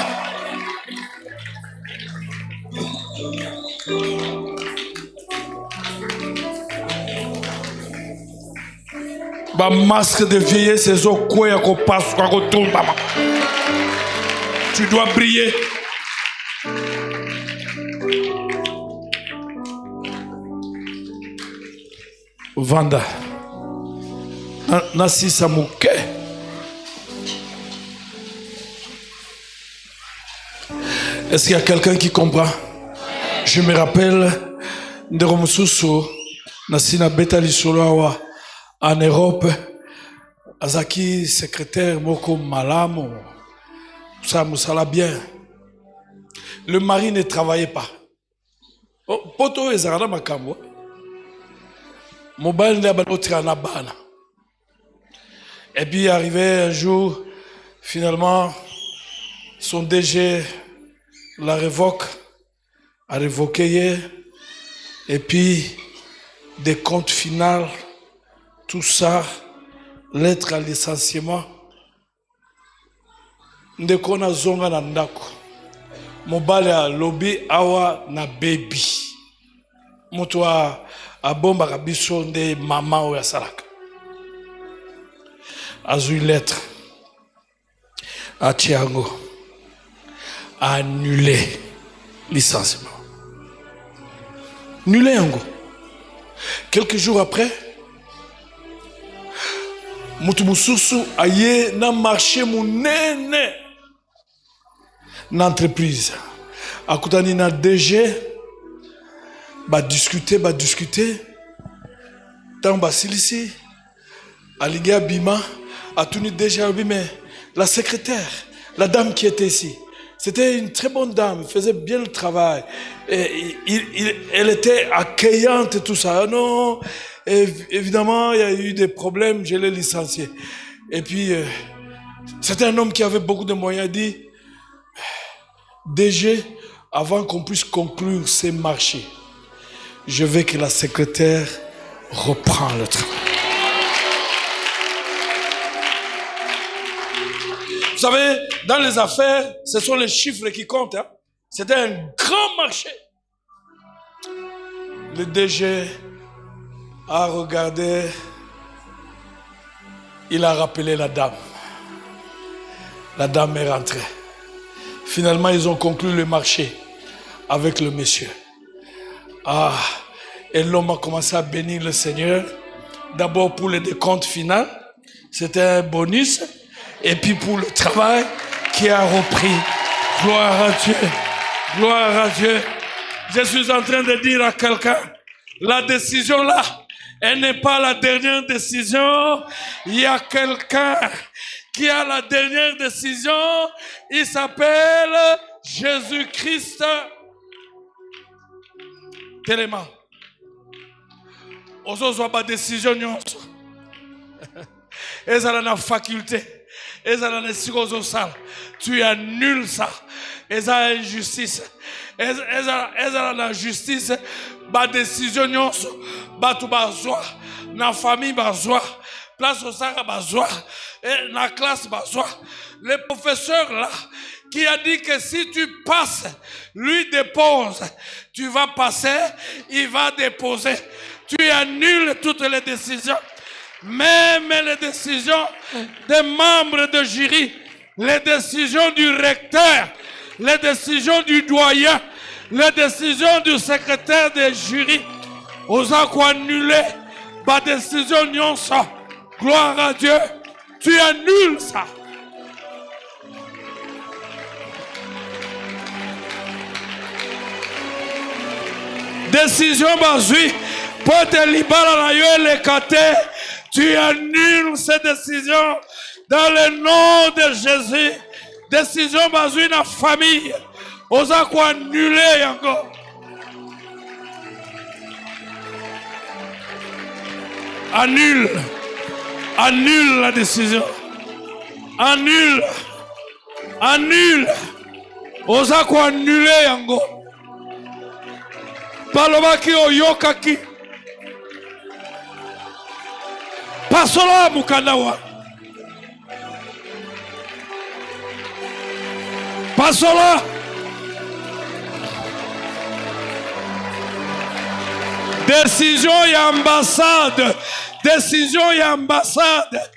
A: Ba masque de vieillesse c'est au quoi ya ko passe quoi ko tombe. Tu dois briller. Vanda. Nasi samuke. Est-ce qu'il y a quelqu'un qui comprend? Je me rappelle de Romususu, Nasina Betali Soloawa, en Europe, Azaki, secrétaire, Moko Malamo, ça me bien. Le mari ne travaillait pas. Poto et Zarada Makambo, Mobile Nabanotranabana. Et puis arrivé un jour, finalement, son DG la révoque, a révoqué, et puis des comptes finaux, tout ça, lettre à licenciement. Ndeko na zonga na ndako. Mobile a lobby awa na baby. Moto a bomba kabiso nde mama o ya salaka. Azui lettre. A Thiago. A annulé licenciement. Annulé en gros. Quelques jours après, Moutumususu aye na marché mounene n'entreprise. Akutani na DG ba discuter. Tant ba silisi Aligia Bima a tenu déjà mais la secrétaire, la dame qui était ici. C'était une très bonne dame, elle faisait bien le travail. Et elle était accueillante et tout ça. Non, évidemment, il y a eu des problèmes, je l'ai licencié. Et puis, c'était un homme qui avait beaucoup de moyens. Il dit, DG, avant qu'on puisse conclure ces marchés, je veux que la secrétaire reprenne le travail. Vous savez, dans les affaires, ce sont les chiffres qui comptent. Hein? C'était un grand marché. Le DG a regardé, il a rappelé la dame. La dame est rentrée. Finalement, ils ont conclu le marché avec le monsieur. Ah, et l'homme a commencé à bénir le Seigneur. D'abord pour le décompte final, c'était un bonus. Et puis pour le travail qui a repris. Gloire à Dieu. Gloire à Dieu. Je suis en train de dire à quelqu'un, la décision là, elle n'est pas la dernière décision. Il y a quelqu'un qui a la dernière décision. Il s'appelle Jésus-Christ. Tellement. On se pas décision. Et ça a la faculté. Tu annules ça. Et ça a injustice. Et ça a la justice. Ba décision ba tu bazwa. Na famille bazwa. Place au sac bazwa. Et na classe bazwa. Le professeur là qui a dit que si tu passes, lui dépose. Tu vas passer, il va déposer. Tu annules toutes les décisions. Même les décisions des membres de jury, les décisions du recteur, les décisions du doyen, les décisions du secrétaire des jurys, aux quoi annuler, ma décision non ça. Gloire à Dieu, tu annules ça. Décision basée, pour te libérer la gueule, les catés. Tu annules ces décisions Dans le nom de Jésus. Décision basée dans la famille. Osa quoi annuler encore. Annule. Annule la décision. Annule. Annule. Osa quoi annuler encore. Palobaki oyokaki. Pasola mukanawa. Pasola. Décision et ambassade. Décision et ambassade.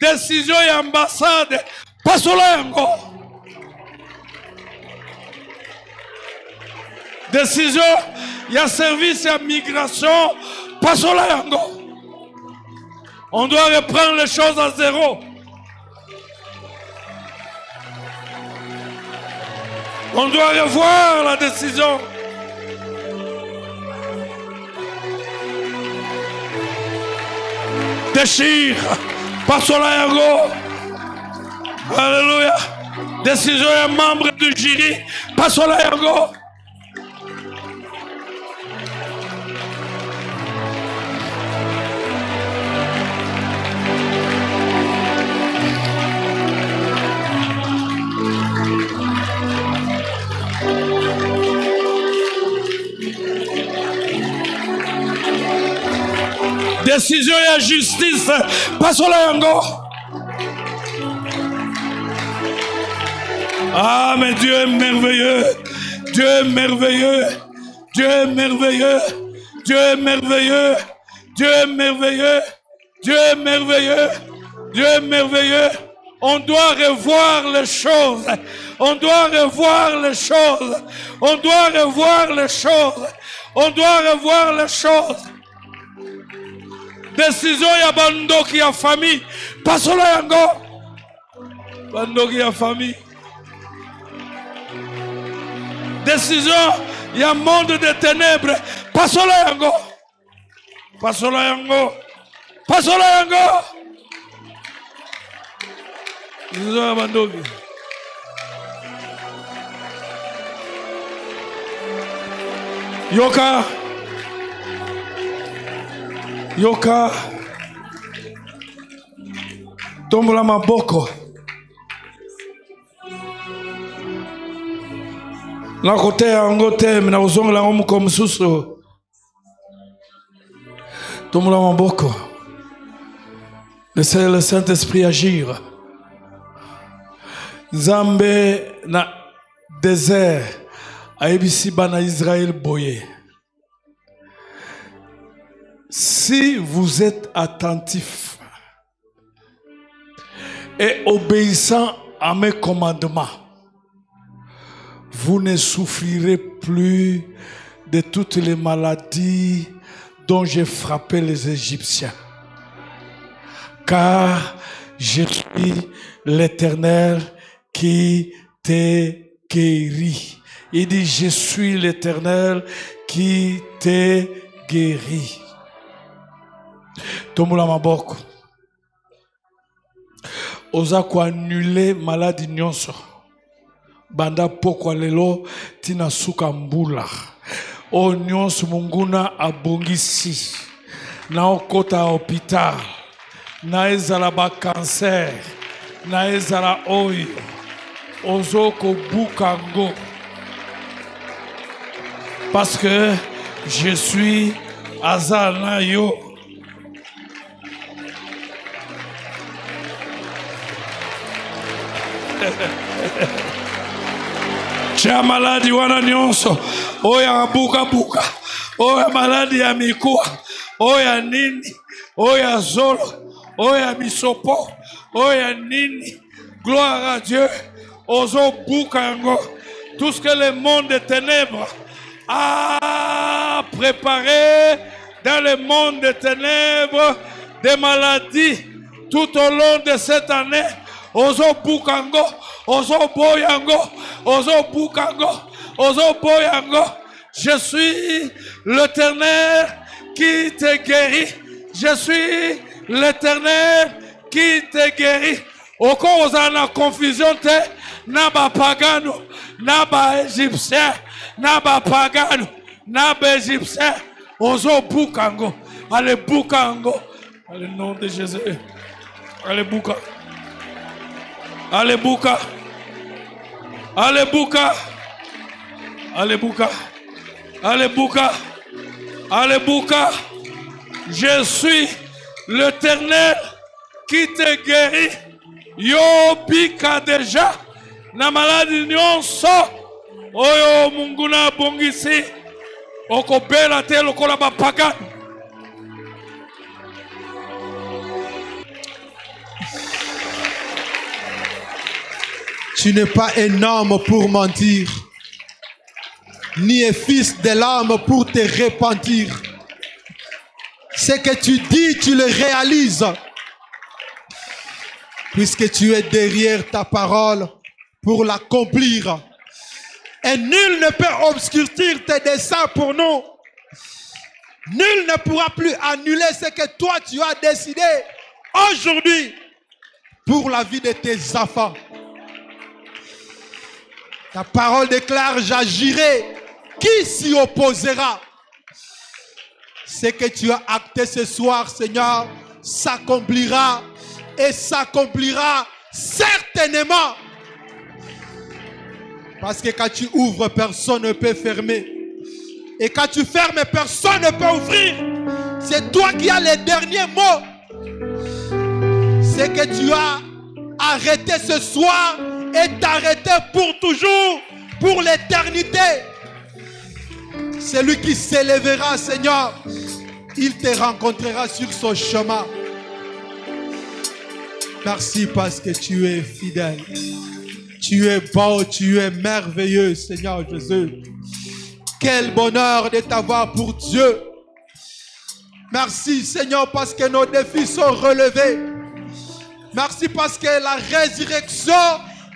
A: Décision et ambassade. Pasola yango. Décision, il y a service et migration. Pasola yango. On doit reprendre les choses à zéro. On doit revoir la décision. Déchire. Pasola yango. Alléluia. Décision et membre du jury. Pasola yango. Décision et justice. Pasola yango. Ah, mais Dieu est merveilleux. Dieu est merveilleux. Dieu est merveilleux. Dieu est merveilleux. Dieu est merveilleux. Dieu est merveilleux. Dieu est merveilleux. On doit revoir les choses. On doit revoir les choses. On doit revoir les choses. On doit revoir les choses. Décision ya bandoki ya famille. Pasola yango. Bandoki ya famille. Décision ya monde des ténèbres. Pasola yango. Pasola yango. Pasola yango. Décision ya bandoki. Yoka. Yoka. Tombola maboko. Na kote yango te na ozonga la ngomu comme susu. Tombola maboko. Laissez le Saint-Esprit agir. Nzambe na désert ayebisi bana Israël boye. Si vous êtes attentifs et obéissants à mes commandements, vous ne souffrirez plus de toutes les maladies dont j'ai frappé les Égyptiens. Car je suis l'Éternel qui te guérit. Il dit, je suis l'Éternel qui te guérit. Tomula maboko. Oza ko annuler maladie nyonso. Banda pokwa lelo tina suka mbula. O nyonso munguna abongisi. Na okota hôpital. Na ezala ba cancer. Na ezala oyo. Ozo ko bukango. Parce que je suis Azana yo. Chia maladi wana nyonso. Oya buka buka. Oya maladi ya mikua. Oya nini. Oya zolo. Oya misopo. Oya nini. Gloire à Dieu. Ozo buka yango. Tout ce que le monde des ténèbres a préparé dans le monde des ténèbres, des maladies, tout au long de cette année, Ozo bukango, Ozo boyango, Ozo bukango, Ozo boyango. Je suis l'Éternel qui te guérit. Je suis l'Éternel qui te guérit. okozala na confusion te na bapagano na baegyptien na bapagano na baegyptien ozobuka yango alebuka yango dans le nom de Jésus alebuka alebuka alebuka alebuka alebuka alebuka. Je suis l'Éternel qui te guérit. Yo bika déjà na maladi nyonso oyo Mungu na bongisi okobela te lokola bapagano.
B: Tu n'es pas un homme pour mentir, ni un fils de l'homme pour te repentir. Ce que tu dis, tu le réalises. Puisque tu es derrière ta parole pour l'accomplir. Et nul ne peut obscurcir tes desseins pour nous. Nul ne pourra plus annuler ce que toi tu as décidé aujourd'hui pour la vie de tes enfants. Ta parole déclare, j'agirai. Qui s'y opposera? Ce que tu as acté ce soir, Seigneur, s'accomplira et s'accomplira certainement. Parce que quand tu ouvres, personne ne peut fermer. Et quand tu fermes, personne ne peut ouvrir. C'est toi qui as les derniers mots. Ce que tu as arrêté ce soir est arrêté pour toujours, pour l'éternité. Celui qui s'élèvera, Seigneur, il te rencontrera sur son chemin. Merci parce que tu es fidèle. Tu es beau, tu es merveilleux, Seigneur Jésus. Quel bonheur de t'avoir pour Dieu. Merci, Seigneur, parce que nos défis sont relevés. Merci parce que la résurrection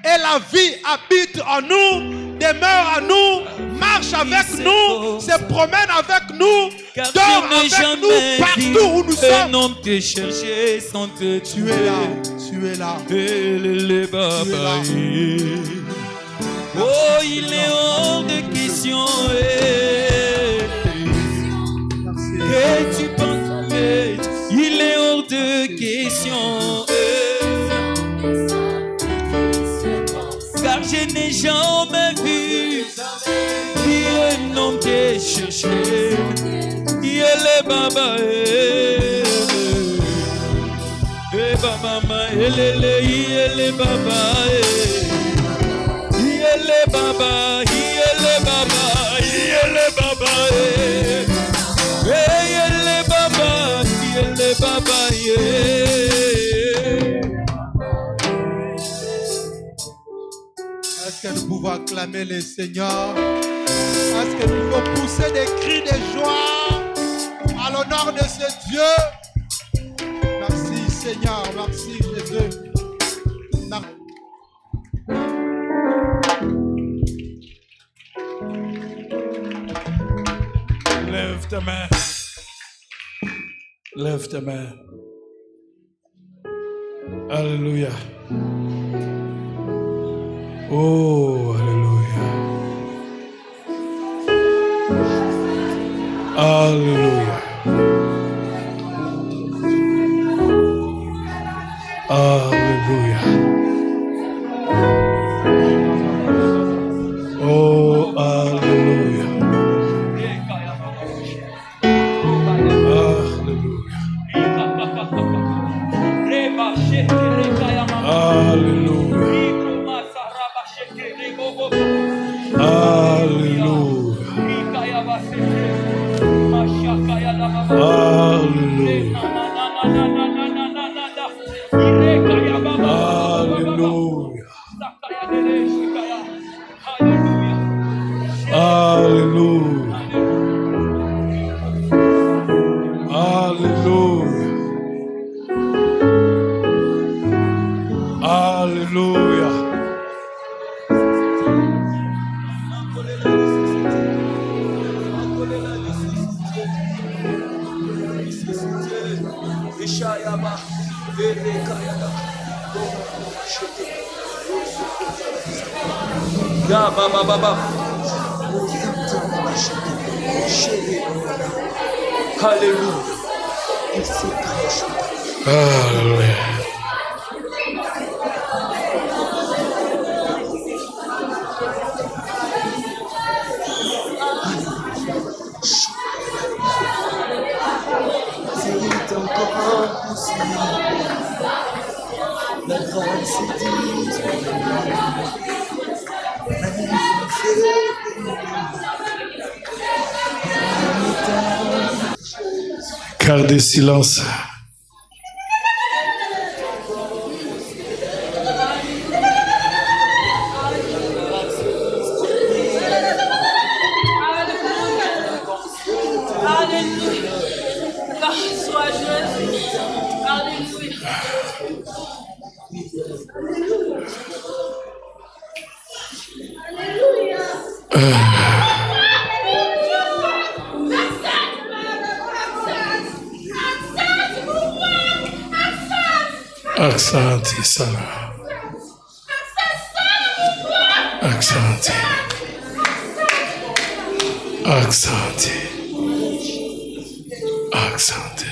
B: et la vie habitent en nous, demeure en nous, marche avec nous, se promène avec nous, dort avec nous, partout où nous sommes.
C: Non te chercher sans te
B: Tu es là, tu es là. Tu es là.
C: Oh, il est hors de question que tu penses, mais il est hors de question. Car je n'ai jamais vu Dieu non te chercher. Il est baba mama, il est baba, il est baba, il est baba, il est baba, il est baba, il est baba.
B: Est-ce que nous pouvons acclamer le Seigneur? Est-ce que nous pouvons pousser des cris de joie à l'honneur de ce Dieu? Merci Seigneur, merci Jésus.
A: Lève ta main. Lève ta main. Alléluia. Oh, alléluia. Alléluia. Alléluia. Oh, alléluia.
C: Ya baba baba. Alléluia.
A: Alléluia.
C: C'est encore possible. La grâce est
A: Gardez silence. Accenti, sana. Accenti. Accenti. Accenti.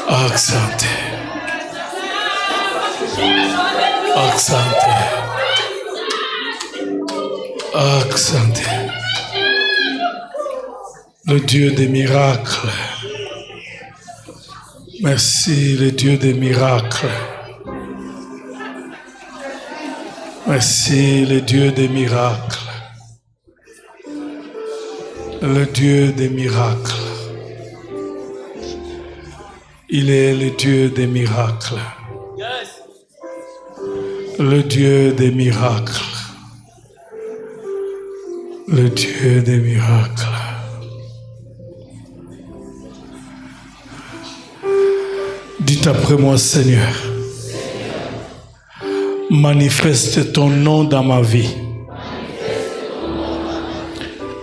A: Accenti. Accenti. Accenti. Le Dieu des miracles. Merci, le Dieu des miracles. Merci, le Dieu des miracles. Le Dieu des miracles. Il est le Dieu des miracles. Le Dieu des miracles. Le Dieu des miracles. Dites après moi, Seigneur, manifeste ton nom dans ma vie,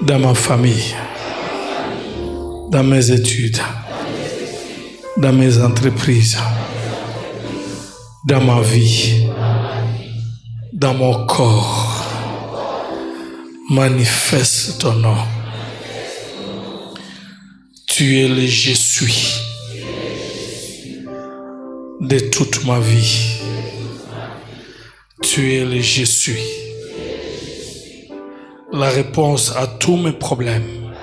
A: dans ma famille, dans mes études, dans mes entreprises, dans ma vie, dans mon corps. Manifeste ton nom. Tu es le je suis de toute ma vie. Tu es le je suis. La réponse à tous mes problèmes.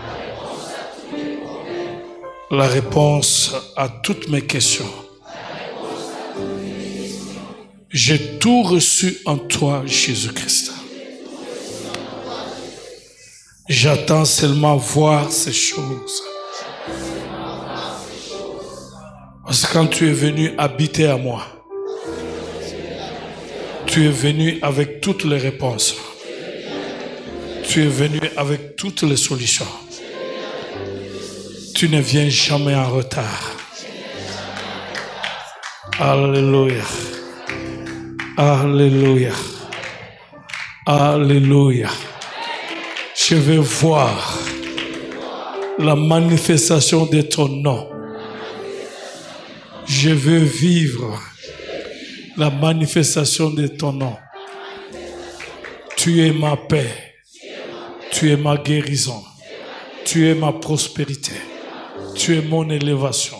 A: La réponse à toutes mes questions. J'ai tout reçu en toi, Jésus-Christ. J'attends seulement voir ces choses. Parce que quand tu es venu habiter à moi, tu es venu avec toutes les réponses. Tu es venu avec toutes les solutions. Tu ne viens jamais en retard. Alléluia. Alléluia. Alléluia. Je veux voir la manifestation de ton nom. Je veux vivre la manifestation de ton nom. Tu es ma paix. Tu es ma guérison. Tu es ma prospérité. Tu es mon élévation.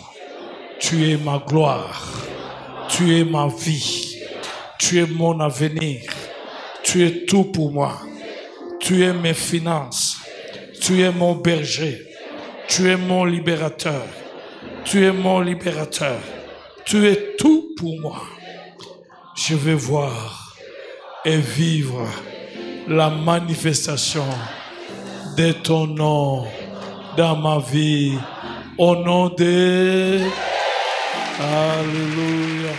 A: Tu es ma gloire. Tu es ma vie. Tu es mon avenir. Tu es tout pour moi. Tu es mes finances. Tu es mon berger. Tu es mon libérateur. Tu es mon libérateur. Tu es tout pour moi. Je vais voir et vivre la manifestation de ton nom dans ma vie. Au nom de... Alléluia.